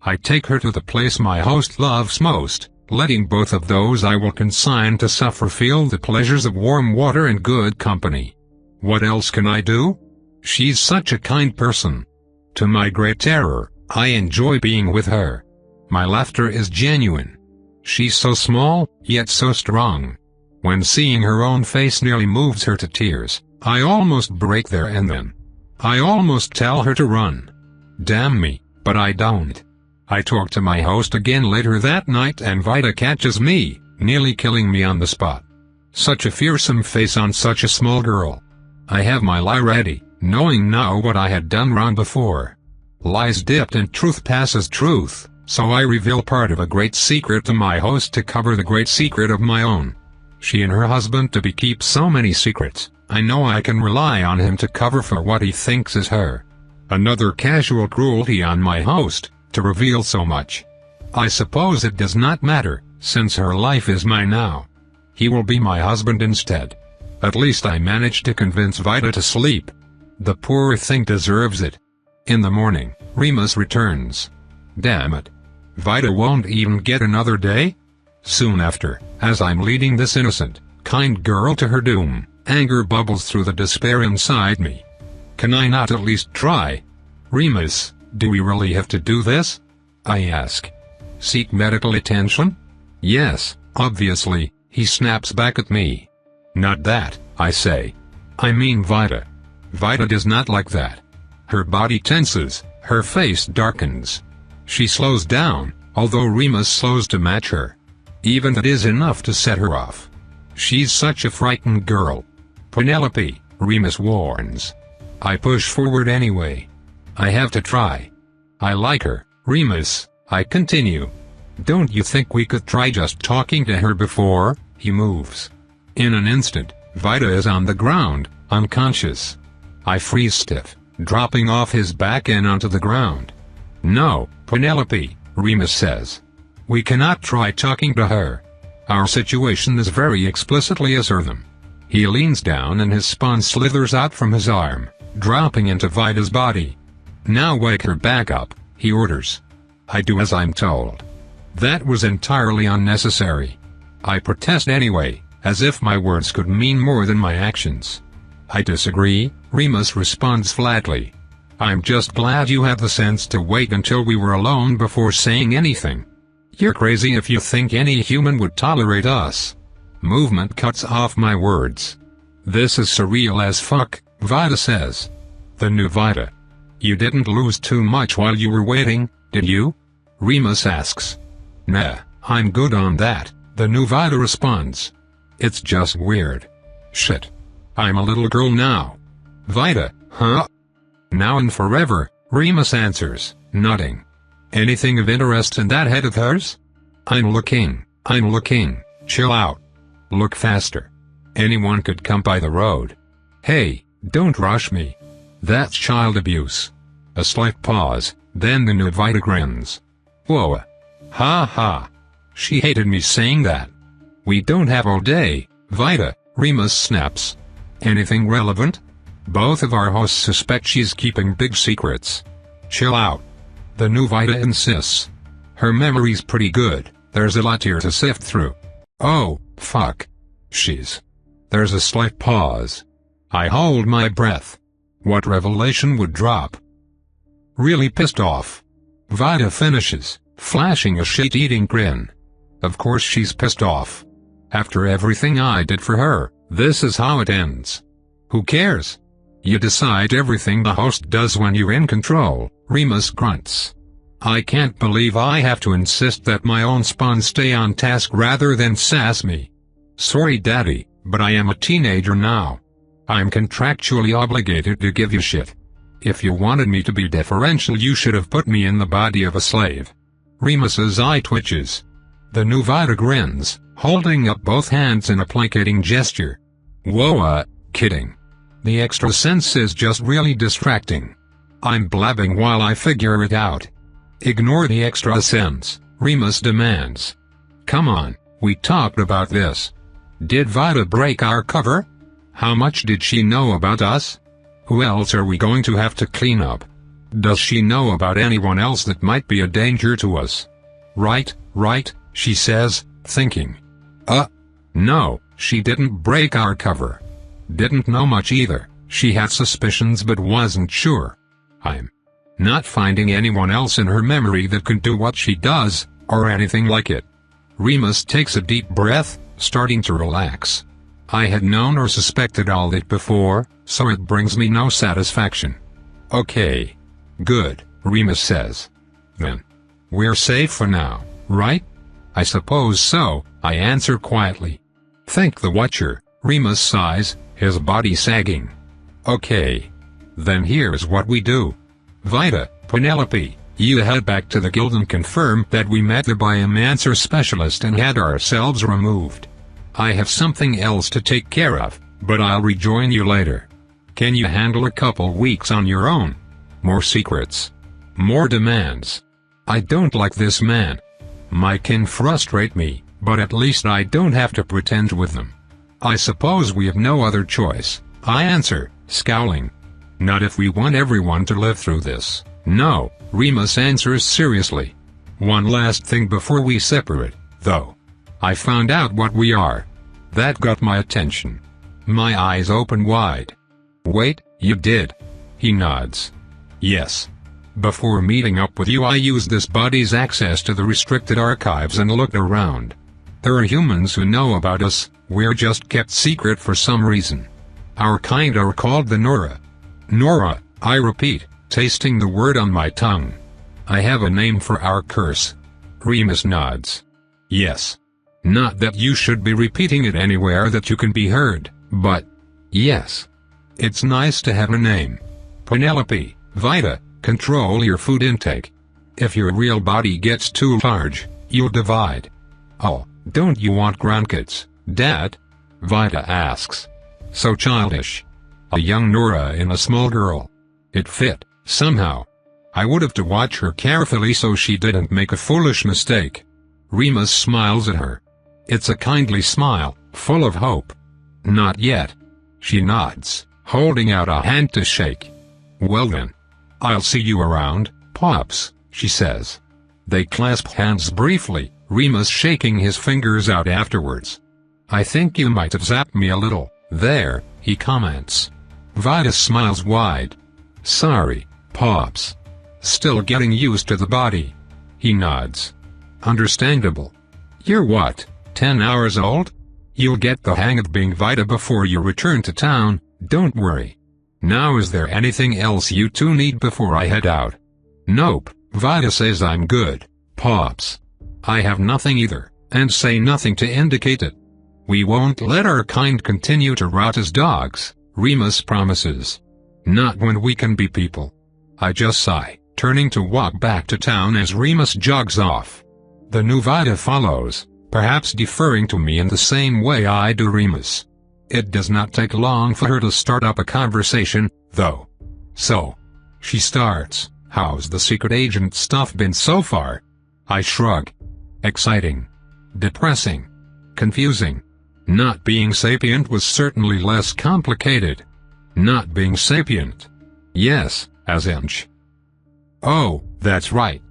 I take her to the place my host loves most, letting both of those I will consign to suffer feel the pleasures of warm water and good company. What else can I do? She's such a kind person. To my great terror, I enjoy being with her. My laughter is genuine. She's so small, yet so strong. When seeing her own face nearly moves her to tears, I almost break there and then. I almost tell her to run. Damn me, but I don't. I talk to my host again later that night and Vida catches me, nearly killing me on the spot. Such a fearsome face on such a small girl. I have my lie ready, knowing now what I had done wrong before. Lies dipped in truth passes truth, so I reveal part of a great secret to my host to cover the great secret of my own. She and her husband to be keep so many secrets, I know I can rely on him to cover for what he thinks is her. Another casual cruelty on my host, to reveal so much. I suppose it does not matter, since her life is mine now. He will be my husband instead. At least I managed to convince Vida to sleep. The poor thing deserves it. In the morning, Remus returns. Damn it. Vida won't even get another day? Soon after, as I'm leading this innocent, kind girl to her doom, anger bubbles through the despair inside me. Can I not at least try? Remus, do we really have to do this? I ask. Seek medical attention? Yes, obviously, He snaps back at me. Not that, I say. I mean Vida. Vida does not like that. Her body tenses, her face darkens. She slows down, although Remus slows to match her. Even that is enough to set her off. She's such a frightened girl. Penelope, Remus warns. I push forward anyway. I have to try. I like her, Remus, I continue. Don't you think we could try just talking to her before? He moves. In an instant, Vida is on the ground, unconscious. I freeze stiff, dropping off his back and onto the ground. No, Penelope, Remus says. We cannot try talking to her. Our situation is very explicitly assertive. He leans down and his spawn slithers out from his arm, dropping into Vida's body. Now wake her back up, he orders. I do as I'm told. That was entirely unnecessary. I protest anyway, as if my words could mean more than my actions. I disagree, Remus responds flatly. I'm just glad you had the sense to wait until we were alone before saying anything. You're crazy if you think any human would tolerate us. Movement cuts off my words. This is surreal as fuck, Vida says. The new Vida. You didn't lose too much while you were waiting, did you? Remus asks. Nah, I'm good on that, the new Vida responds. It's just weird. Shit. I'm a little girl now. Vida, huh? Now and forever, Remus answers, nodding. Anything of interest in that head of hers? I'm looking, chill out. Look faster. Anyone could come by the road. Hey, don't rush me. That's child abuse. A slight pause, then the new Vida grins. Whoa. Ha ha. She hated me saying that. We don't have all day, Vida, Remus snaps. Anything relevant? Both of our hosts suspect she's keeping big secrets. Chill out. The new Vida insists. Her memory's pretty good, there's a lot here to sift through. Oh, fuck. There's a slight pause. I hold my breath. What revelation would drop? Really pissed off. Vida finishes, flashing a shit-eating grin. Of course she's pissed off. After everything I did for her, this is how it ends. Who cares? You decide everything the host does when you're in control, Remus grunts. I can't believe I have to insist that my own spawn stay on task rather than sass me. Sorry daddy, but I am a teenager now. I'm contractually obligated to give you shit. If you wanted me to be deferential you should have put me in the body of a slave. Remus's eye twitches. The new Vida grins, holding up both hands in a placating gesture. Whoa, kidding. The extra sense is just really distracting. I'm blabbing while I figure it out. Ignore the extra sense, Remus demands. Come on, we talked about this. Did Vida break our cover? How much did she know about us? Who else are we going to have to clean up? Does she know about anyone else that might be a danger to us? Right, she says, thinking. No, she didn't break our cover. Didn't know much either, she had suspicions but wasn't sure. I'm not finding anyone else in her memory that could do what she does, or anything like it. Remus takes a deep breath, starting to relax. I had known or suspected all that before, so it brings me no satisfaction. Okay. Good, Remus says. Then. We're safe for now, right? I suppose so, I answer quietly. Thank the Watcher, Remus sighs, his body sagging. Okay. Then here's what we do. Vida, Penelope, you head back to the guild and confirm that we met the biomancer specialist and had ourselves removed. I have something else to take care of, but I'll rejoin you later. Can you handle a couple weeks on your own? More secrets. More demands. I don't like this man. My kin frustrate me, but at least I don't have to pretend with them. I suppose we have no other choice, I answer, scowling. Not if we want everyone to live through this. No, Remus answers seriously. One last thing before we separate, though. I found out what we are. That got my attention. My eyes open wide. Wait, you did? He nods. Yes. Before meeting up with you I used this body's access to the restricted archives and looked around. There are humans who know about us, we're just kept secret for some reason. Our kind are called the Nora. Nora, I repeat, tasting the word on my tongue. I have a name for our curse. Remus nods. Yes. Not that you should be repeating it anywhere that you can be heard, but yes. It's nice to have a name. Penelope, Vita, control your food intake. If your real body gets too large, you'll divide. Oh, don't you want grandkids, Dad? Vita asks. So childish. A young Nora in a small girl. It fit, somehow. I would have to watch her carefully so she didn't make a foolish mistake. Remus smiles at her. It's a kindly smile, full of hope. Not yet. She nods, holding out a hand to shake. Well then. I'll see you around, Pops, she says. They clasp hands briefly, Remus shaking his fingers out afterwards. I think you might have zapped me a little, there, he comments. Vita smiles wide. Sorry, Pops. Still getting used to the body. He nods. Understandable. You're what, 10 hours old? You'll get the hang of being Vita before you return to town, don't worry. Now is there anything else you two need before I head out? Nope, Vita says I'm good, Pops. I have nothing either, and say nothing to indicate it. We won't let our kind continue to rot as dogs, Remus promises. Not when we can be people. I just sigh, turning to walk back to town as Remus jogs off. The new Vita follows, perhaps deferring to me in the same way I do Remus. It does not take long for her to start up a conversation, though. So. She starts, how's the secret agent stuff been so far? I shrug. Exciting. Depressing. Confusing. Not being sapient was certainly less complicated. Not being sapient. Yes, as inch. Oh, that's right.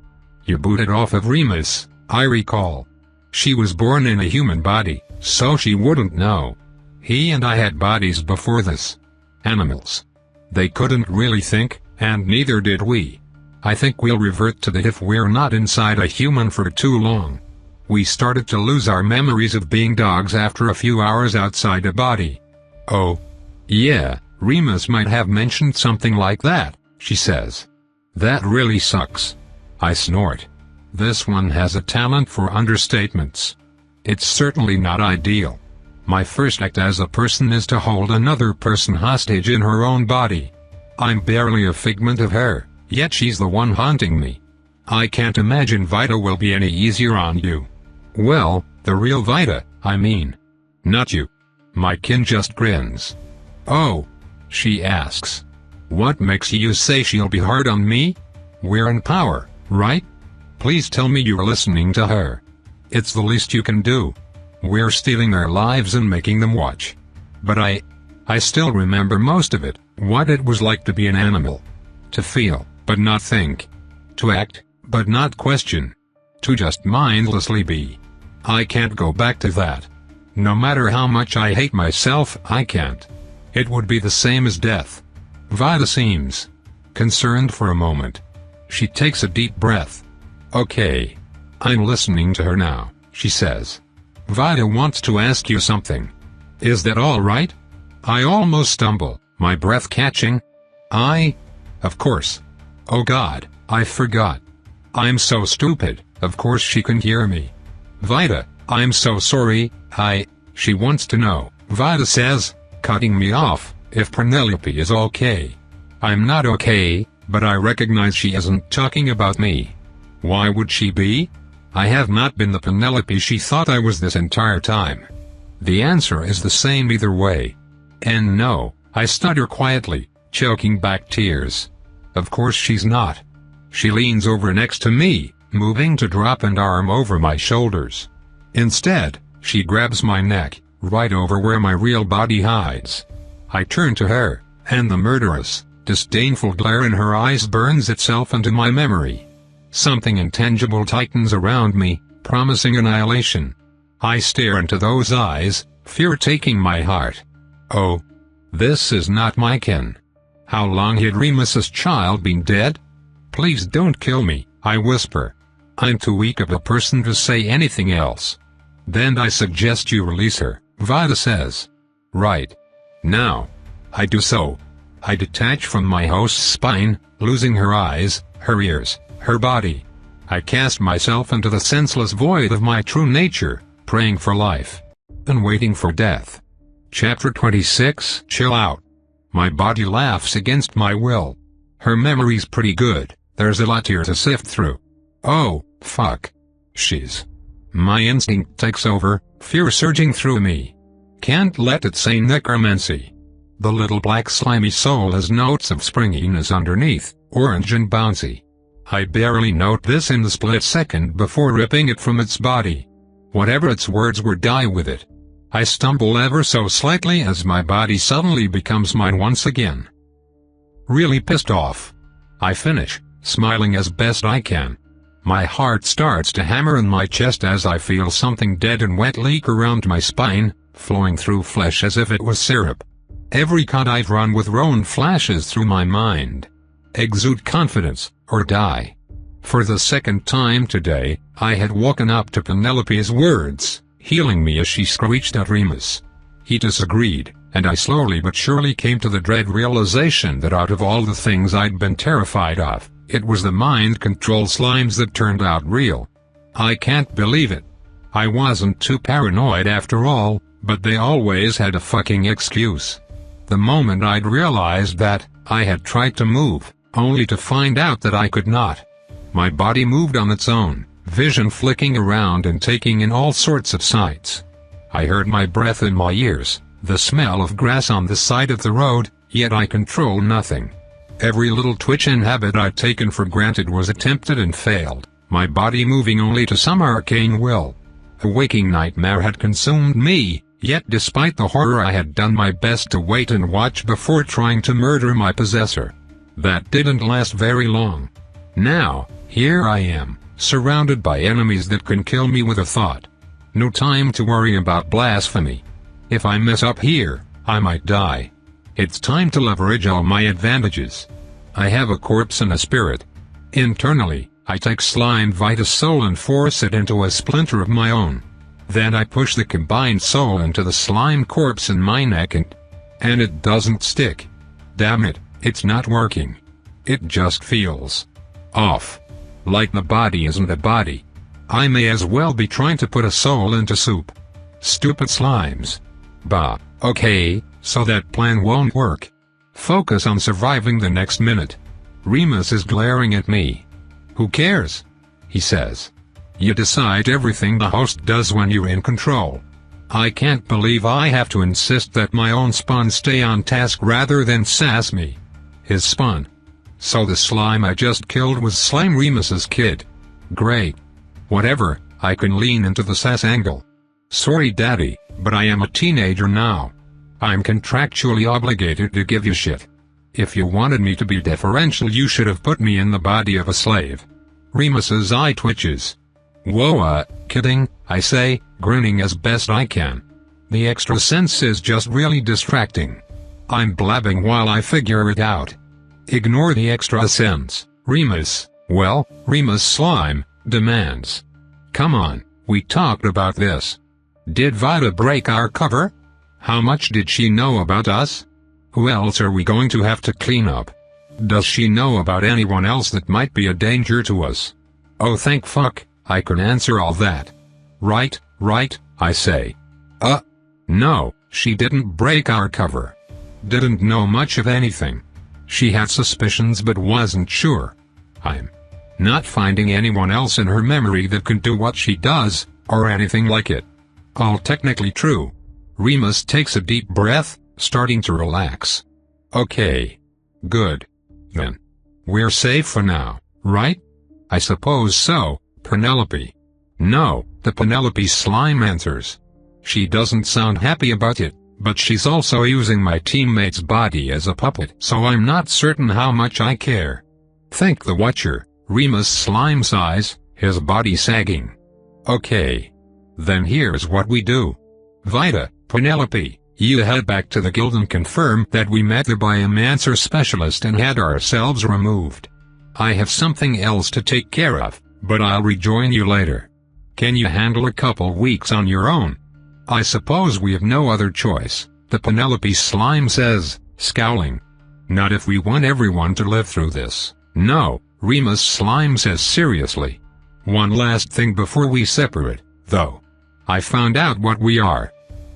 You booted off of Remus, I recall. She was born in a human body, so she wouldn't know. He and I had bodies before this. Animals. They couldn't really think, and neither did we. I think we'll revert to that if we're not inside a human for too long. We started to lose our memories of being dogs after a few hours outside a body. Oh. Yeah, Remus might have mentioned something like that, she says. That really sucks. I snort. This one has a talent for understatements. It's certainly not ideal. My first act as a person is to hold another person hostage in her own body. I'm barely a figment of her, yet she's the one haunting me. I can't imagine Vita will be any easier on you. Well, the real Vita, I mean. Not you. My kin just grins. Oh. She asks. What makes you say she'll be hard on me? We're in power, right? Please tell me you're listening to her. It's the least you can do. We're stealing their lives and making them watch. But I still remember most of it, what it was like to be an animal. To feel, but not think. To act, but not question. To just mindlessly be. I can't go back to that. No matter how much I hate myself, I can't. It would be the same as death. Vita seems concerned for a moment. She takes a deep breath. Okay. I'm listening to her now, she says. Vita wants to ask you something. Is that all right? I almost stumble, my breath catching. Of course. Oh God, I forgot. I'm so stupid, of course she can hear me. Vita, I'm so sorry, she wants to know, Vita says, cutting me off, if Penelope is okay. I'm not okay, but I recognize she isn't talking about me. Why would she be? I have not been the Penelope she thought I was this entire time. The answer is the same either way. And no, I stutter quietly, choking back tears. Of course she's not. She leans over next to me, moving to drop an arm over my shoulders. Instead, she grabs my neck, right over where my real body hides. I turn to her, and the murderous, disdainful glare in her eyes burns itself into my memory. Something intangible tightens around me, promising annihilation. I stare into those eyes, fear taking my heart. Oh. This is not my kin. How long had Remus's child been dead? Please don't kill me, I whisper. I'm too weak of a person to say anything else. Then I suggest you release her, Vita says. Right. Now. I do so. I detach from my host's spine, losing her eyes, her ears, her body. I cast myself into the senseless void of my true nature, praying for life. And waiting for death. Chapter 26. Chill out. My body laughs against my will. Her memory's pretty good, there's a lot here to sift through. Oh, fuck. My instinct takes over, fear surging through me. Can't let it say necromancy. The little black slimy soul has notes of springiness underneath, orange and bouncy. I barely note this in the split second before ripping it from its body. Whatever its words were, die with it. I stumble ever so slightly as my body suddenly becomes mine once again. Really pissed off. I finish, smiling as best I can. My heart starts to hammer in my chest as I feel something dead and wet leak around my spine, flowing through flesh as if it was syrup. Every cut I've run with Roan flashes through my mind. Exude confidence, or die. For the second time today, I had woken up to Penelope's words, healing me as she screeched at Remus. He disagreed, and I slowly but surely came to the dread realization that out of all the things I'd been terrified of, it was the mind-control slimes that turned out real. I can't believe it. I wasn't too paranoid after all, but they always had a fucking excuse. The moment I'd realized that, I had tried to move, only to find out that I could not. My body moved on its own, vision flicking around and taking in all sorts of sights. I heard my breath in my ears, the smell of grass on the side of the road, yet I control nothing. Every little twitch and habit I'd taken for granted was attempted and failed, my body moving only to some arcane will. A waking nightmare had consumed me, yet despite the horror I had done my best to wait and watch before trying to murder my possessor. That didn't last very long. Now, here I am, surrounded by enemies that can kill me with a thought. No time to worry about blasphemy. If I mess up here, I might die. It's time to leverage all my advantages. I have a corpse and a spirit. Internally, I take slime Vita's soul and force it into a splinter of my own. Then I push the combined soul into the slime corpse in my neck and it doesn't stick. Damn it, it's not working. It just feels off. Like the body isn't a body. I may as well be trying to put a soul into soup. Stupid slimes. Bah, okay, so that plan won't work. Focus on surviving the next minute. Remus is glaring at me. Who cares? He says. You decide everything the host does when you're in control. I can't believe I have to insist that my own spawn stay on task rather than sass me. His spawn. So the slime I just killed was Slime Remus's kid. Great. Whatever, I can lean into the sass angle. Sorry daddy, but I am a teenager now. I'm contractually obligated to give you shit. If you wanted me to be deferential you should have put me in the body of a slave. Remus's eye twitches. Whoa, kidding, I say, grinning as best I can. The extra sense is just really distracting. I'm blabbing while I figure it out. Ignore the extra sense, Remus. Well, Remus Slime demands. Come on, we talked about this. Did Vita break our cover? How much did she know about us? Who else are we going to have to clean up? Does she know about anyone else that might be a danger to us? Oh thank fuck, I can answer all that. Right, I say. No, she didn't break our cover. Didn't know much of anything. She had suspicions but wasn't sure. I'm not finding anyone else in her memory that can do what she does, or anything like it. All technically true. Remus takes a deep breath, starting to relax. Okay. Good. Then. We're safe for now, right? I suppose so, Penelope. No, the Penelope slime answers. She doesn't sound happy about it, but she's also using my teammate's body as a puppet, so I'm not certain how much I care. Thank the Watcher, Remus slime sighs, his body sagging. Okay. Then here's what we do. Vita, Penelope, you head back to the guild and confirm that we met the biomancer specialist and had ourselves removed. I have something else to take care of, but I'll rejoin you later. Can you handle a couple weeks on your own? I suppose we have no other choice, the Penelope slime says, scowling. Not if we want everyone to live through this. No, Remus slime says seriously. One last thing before we separate, though. I found out what we are.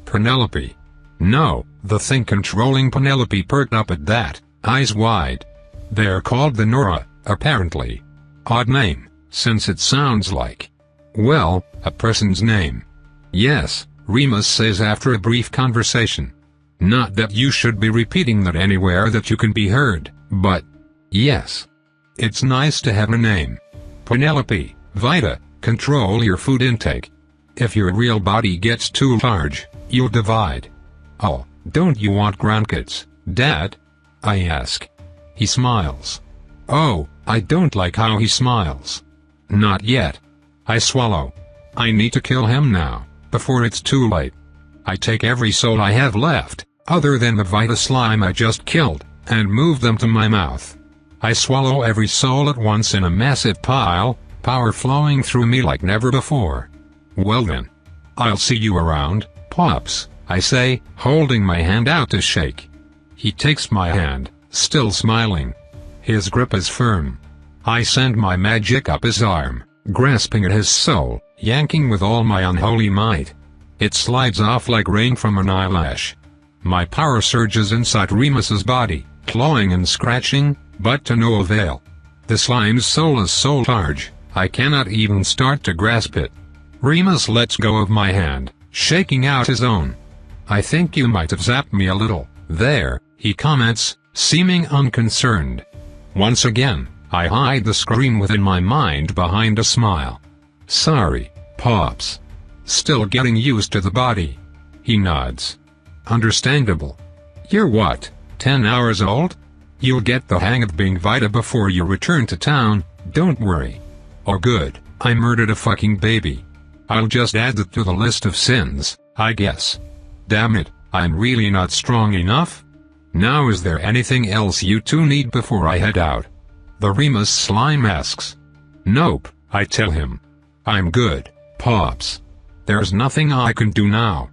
Penelope. No, the thing controlling Penelope perked up at that, eyes wide. They're called the Nora, apparently. Odd name, since it sounds like, well, a person's name. Yes, Remus says after a brief conversation. Not that you should be repeating that anywhere that you can be heard, but yes. It's nice to have a name. Penelope, Vita, control your food intake. If your real body gets too large, you'll divide. Oh, don't you want grandkids, Dad? I ask. He smiles. Oh, I don't like how he smiles. Not yet. I swallow. I need to kill him now, before it's too late. I take every soul I have left, other than the Vita slime I just killed, and move them to my mouth. I swallow every soul at once in a massive pile, power flowing through me like never before. Well then. I'll see you around, Pops, I say, holding my hand out to shake. He takes my hand, still smiling. His grip is firm. I send my magic up his arm, grasping at his soul, yanking with all my unholy might. It slides off like rain from an eyelash. My power surges inside Remus's body, clawing and scratching, but to no avail. The slime's soul is so large, I cannot even start to grasp it. Remus lets go of my hand, shaking out his own. I think you might have zapped me a little, there, he comments, seeming unconcerned. Once again, I hide the scream within my mind behind a smile. Sorry, Pops. Still getting used to the body. He nods. Understandable. You're what, 10 hours old? You'll get the hang of being Vita before you return to town, don't worry. Oh good, I murdered a fucking baby. I'll just add that to the list of sins, I guess. Damn it, I'm really not strong enough? Now is there anything else you two need before I head out? The Remus slime asks. Nope, I tell him. I'm good, Pops. There's nothing I can do now.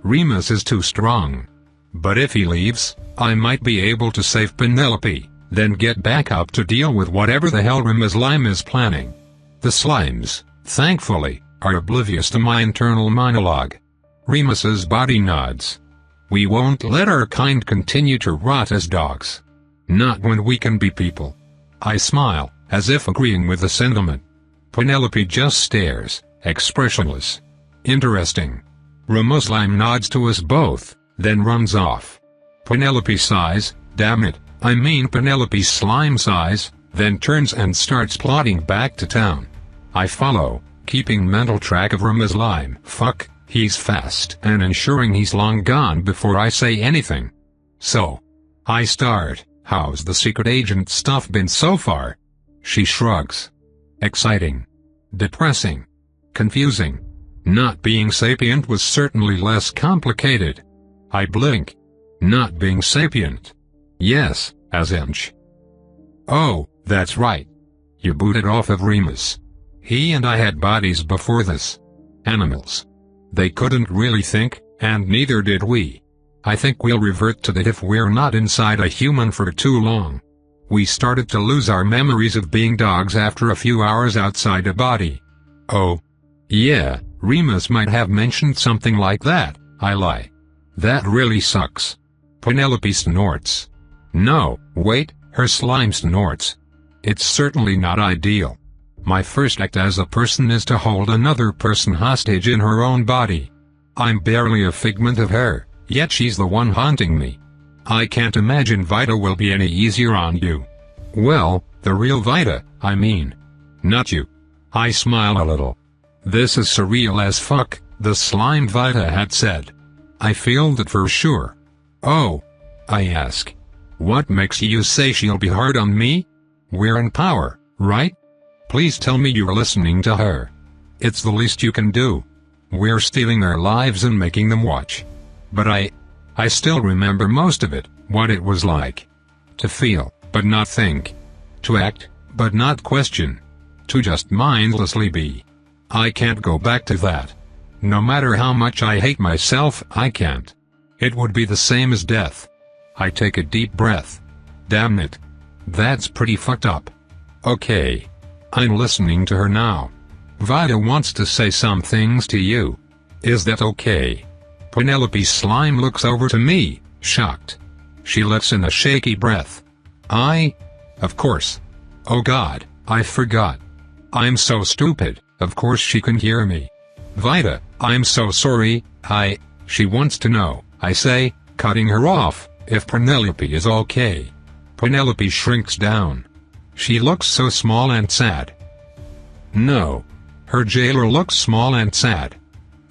Remus is too strong. But if he leaves, I might be able to save Penelope, then get back up to deal with whatever the hell Remus slime is planning. The slimes, thankfully, are oblivious to my internal monologue. Remus's body nods. We won't let our kind continue to rot as dogs. Not when we can be people. I smile, as if agreeing with the sentiment. Penelope just stares, expressionless. Interesting. Remus slime nods to us both, then runs off. Penelope sighs, damn it, I mean Penelope slime sighs, then turns and starts plodding back to town. I follow, keeping mental track of Remus slime. Fuck, he's fast, and ensuring he's long gone before I say anything. So. I start, how's the secret agent stuff been so far? She shrugs. Exciting. Depressing. Confusing. Not being sapient was certainly less complicated. I blink. Not being sapient. Yes, as inch. Oh, that's right. You booted off of Remus. He and I had bodies before this. Animals. They couldn't really think, and neither did we. I think we'll revert to that if we're not inside a human for too long. We started to lose our memories of being dogs after a few hours outside a body. Oh. Yeah, Remus might have mentioned something like that, I lie. That really sucks. Penelope snorts. No, wait, her slime snorts. It's certainly not ideal. My first act as a person is to hold another person hostage in her own body. I'm barely a figment of her, yet she's the one haunting me. I can't imagine Vita will be any easier on you. Well, the real Vita, I mean. Not you. I smile a little. This is surreal as fuck, the slime Vita had said. I feel that for sure. Oh. I ask. What makes you say she'll be hard on me? We're in power, right? Please tell me you're listening to her. It's the least you can do. We're stealing their lives and making them watch. But I still remember most of it, what it was like. To feel, but not think. To act, but not question. To just mindlessly be. I can't go back to that. No matter how much I hate myself, I can't. It would be the same as death. I take a deep breath. Damn it. That's pretty fucked up. Okay. I'm listening to her now. Vida wants to say some things to you. Is that okay? Penelope's slime looks over to me, shocked. She lets in a shaky breath. Of course. Oh God, I forgot. I'm so stupid. Of course she can hear me. Vida, I'm so sorry. She wants to know, I say, cutting her off, if Penelope is okay. Penelope shrinks down. She looks so small and sad. No. Her jailer looks small and sad.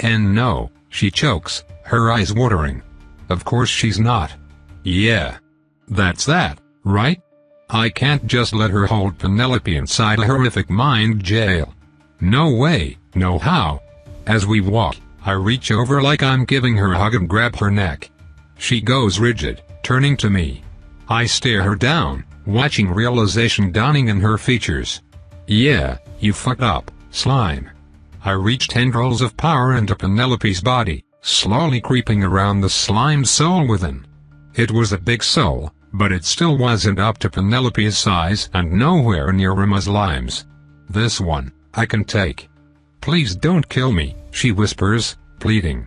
And no, she chokes, her eyes watering. Of course she's not. Yeah. That's that, right? I can't just let her hold Penelope inside a horrific mind jail. No way, no how. As we walk, I reach over like I'm giving her a hug and grab her neck. She goes rigid, turning to me. I stare her down, watching realization dawning in her features. Yeah, you fucked up, slime. I reach tendrils of power into Penelope's body, slowly creeping around the slimed soul within. It was a big soul, but it still wasn't up to Penelope's size and nowhere near Rima's limes. This one, I can take. Please don't kill me, she whispers, pleading.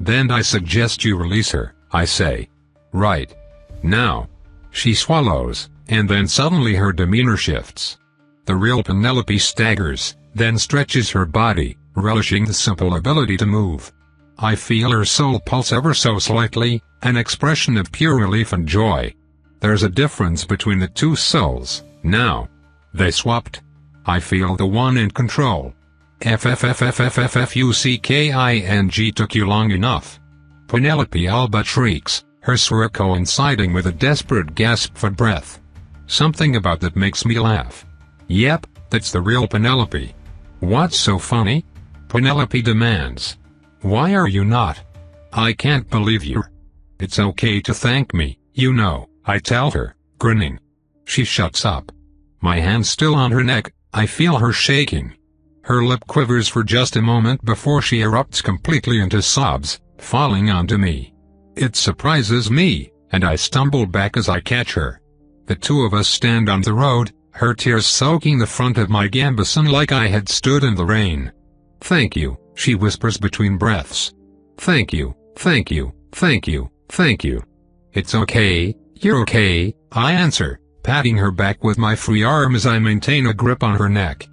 Then I suggest you release her, I say. Right. Now. She swallows, and then suddenly her demeanor shifts. The real Penelope staggers, then stretches her body, relishing the simple ability to move. I feel her soul pulse ever so slightly, an expression of pure relief and joy. There's a difference between the two souls, now. They swapped. I feel the one in control. FFFFFFFUCKING took you long enough. Penelope all but shrieks, her shriek coinciding with a desperate gasp for breath. Something about that makes me laugh. Yep, that's the real Penelope. What's so funny? Penelope demands. Why are you not? I can't believe you. It's okay to thank me, you know, I tell her, grinning. She shuts up. My hand still on her neck, I feel her shaking. Her lip quivers for just a moment before she erupts completely into sobs, falling onto me. It surprises me, and I stumble back as I catch her. The two of us stand on the road, her tears soaking the front of my gambeson like I had stood in the rain. Thank you, she whispers between breaths. Thank you, thank you, thank you, thank you. It's okay, you're okay, I answer, patting her back with my free arm as I maintain a grip on her neck.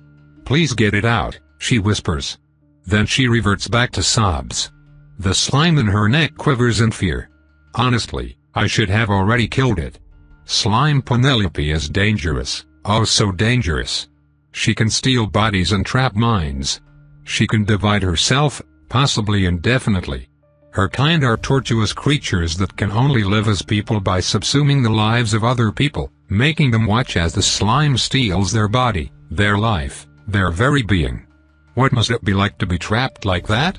Please get it out, she whispers. Then she reverts back to sobs. The slime in her neck quivers in fear. Honestly, I should have already killed it. Slime Penelope is dangerous, oh so dangerous. She can steal bodies and trap minds. She can divide herself, possibly indefinitely. Her kind are tortuous creatures that can only live as people by subsuming the lives of other people, making them watch as the slime steals their body, their life, their very being. What must it be like to be trapped like that?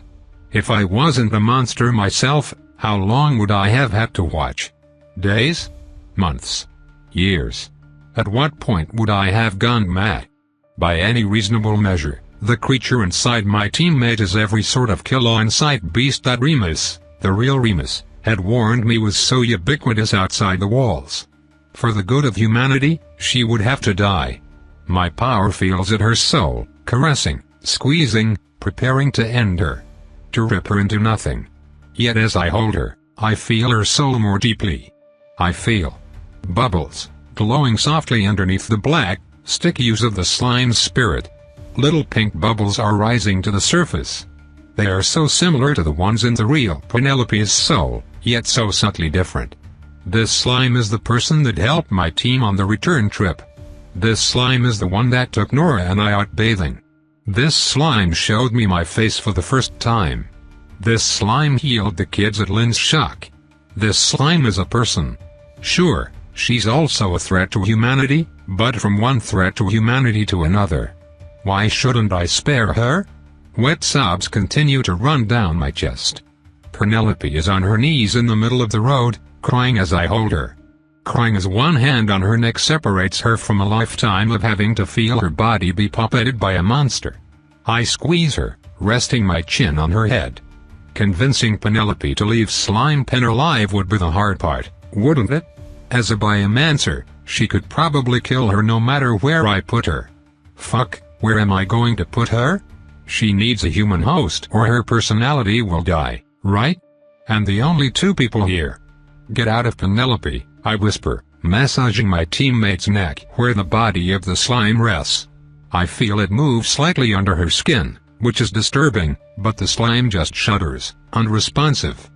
If I wasn't a monster myself, how long would I have had to watch? Days? Months? Years? At what point would I have gone mad? By any reasonable measure, the creature inside my teammate is every sort of kill-on-sight beast that Remus, the real Remus, had warned me was so ubiquitous outside the walls. For the good of humanity, she would have to die. My power feels at her soul, caressing, squeezing, preparing to end her. To rip her into nothing. Yet as I hold her, I feel her soul more deeply. I feel bubbles, glowing softly underneath the black, sticky hues of the slime's spirit. Little pink bubbles are rising to the surface. They are so similar to the ones in the real Penelope's soul, yet so subtly different. This slime is the person that helped my team on the return trip. This slime is the one that took Nora and I out bathing. This slime showed me my face for the first time. This slime healed the kids at Lynn's Shock. This slime is a person. Sure, she's also a threat to humanity, but from one threat to humanity to another. Why shouldn't I spare her? Wet sobs continue to run down my chest. Penelope is on her knees in the middle of the road, crying as I hold her. Crying as one hand on her neck separates her from a lifetime of having to feel her body be puppeted by a monster. I squeeze her, resting my chin on her head. Convincing Penelope to leave Slime Pen alive would be the hard part, wouldn't it? As a biomancer, she could probably kill her no matter where I put her. Fuck, where am I going to put her? She needs a human host or her personality will die, right? And the only two people here. Get out of Penelope, I whisper, massaging my teammate's neck where the body of the slime rests. I feel it move slightly under her skin, which is disturbing, but the slime just shudders, unresponsive.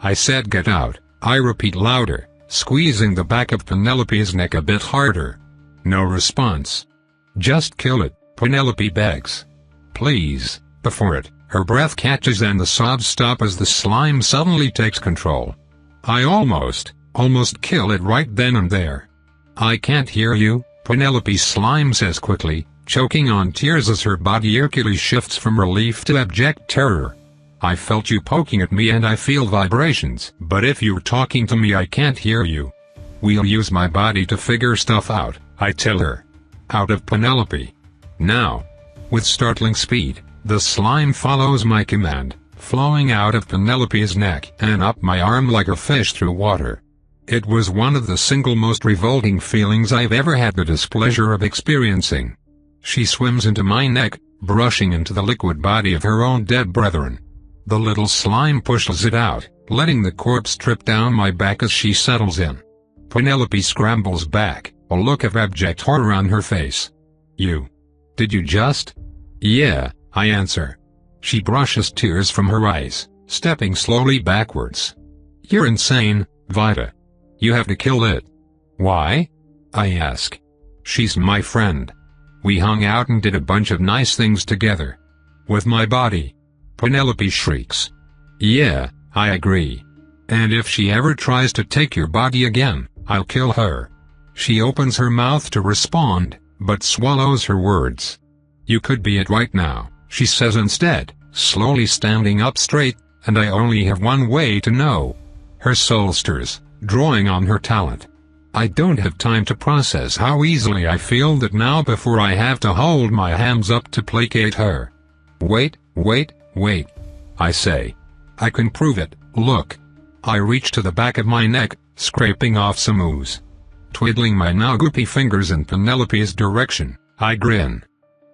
I said get out, I repeat louder, squeezing the back of Penelope's neck a bit harder. No response. Just kill it, Penelope begs. Please, before her breath catches and the sobs stop as the slime suddenly takes control. I almost kill it right then and there. I can't hear you, Penelope's slime says quickly, choking on tears as her body eerily shifts from relief to abject terror. I felt you poking at me and I feel vibrations, but if you're talking to me I can't hear you. We'll use my body to figure stuff out, I tell her. Out of Penelope. Now. With startling speed, the slime follows my command, flowing out of Penelope's neck and up my arm like a fish through water. It was one of the single most revolting feelings I've ever had the displeasure of experiencing. She swims into my neck, brushing into the liquid body of her own dead brethren. The little slime pushes it out, letting the corpse drip down my back as she settles in. Penelope scrambles back, a look of abject horror on her face. Did you just? Yeah, I answer. She brushes tears from her eyes, stepping slowly backwards. You're insane, Vita. You have to kill it. Why? I ask. She's my friend. We hung out and did a bunch of nice things together. With my body. Penelope shrieks. Yeah, I agree. And if she ever tries to take your body again, I'll kill her. She opens her mouth to respond, but swallows her words. You could be it right now, she says instead, slowly standing up straight, and I only have one way to know. Her soul stirs, drawing on her talent. I don't have time to process how easily I feel that now before I have to hold my hands up to placate her. Wait, I say. I can prove it, look. I reach to the back of my neck, scraping off some ooze. Twiddling my now goopy fingers in Penelope's direction, I grin.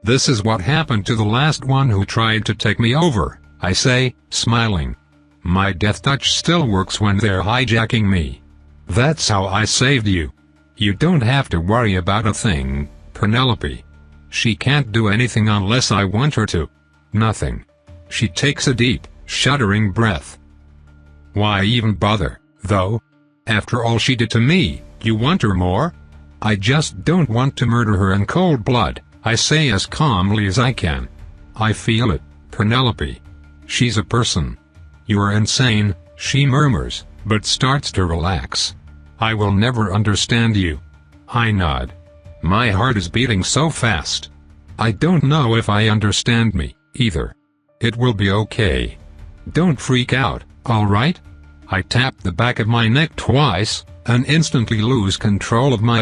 This is what happened to the last one who tried to take me over, I say, smiling. My death touch still works when they're hijacking me. That's how I saved you. You don't have to worry about a thing, Penelope. She can't do anything unless I want her to. Nothing. She takes a deep, shuddering breath. Why even bother, though? After all she did to me, you want her more? I just don't want to murder her in cold blood, I say as calmly as I can. I feel it, Penelope. She's a person. You're insane, she murmurs, but starts to relax. I will never understand you. I nod. My heart is beating so fast. I don't know if I understand me, either. It will be okay. Don't freak out, alright? I tap the back of my neck twice, and instantly lose control of my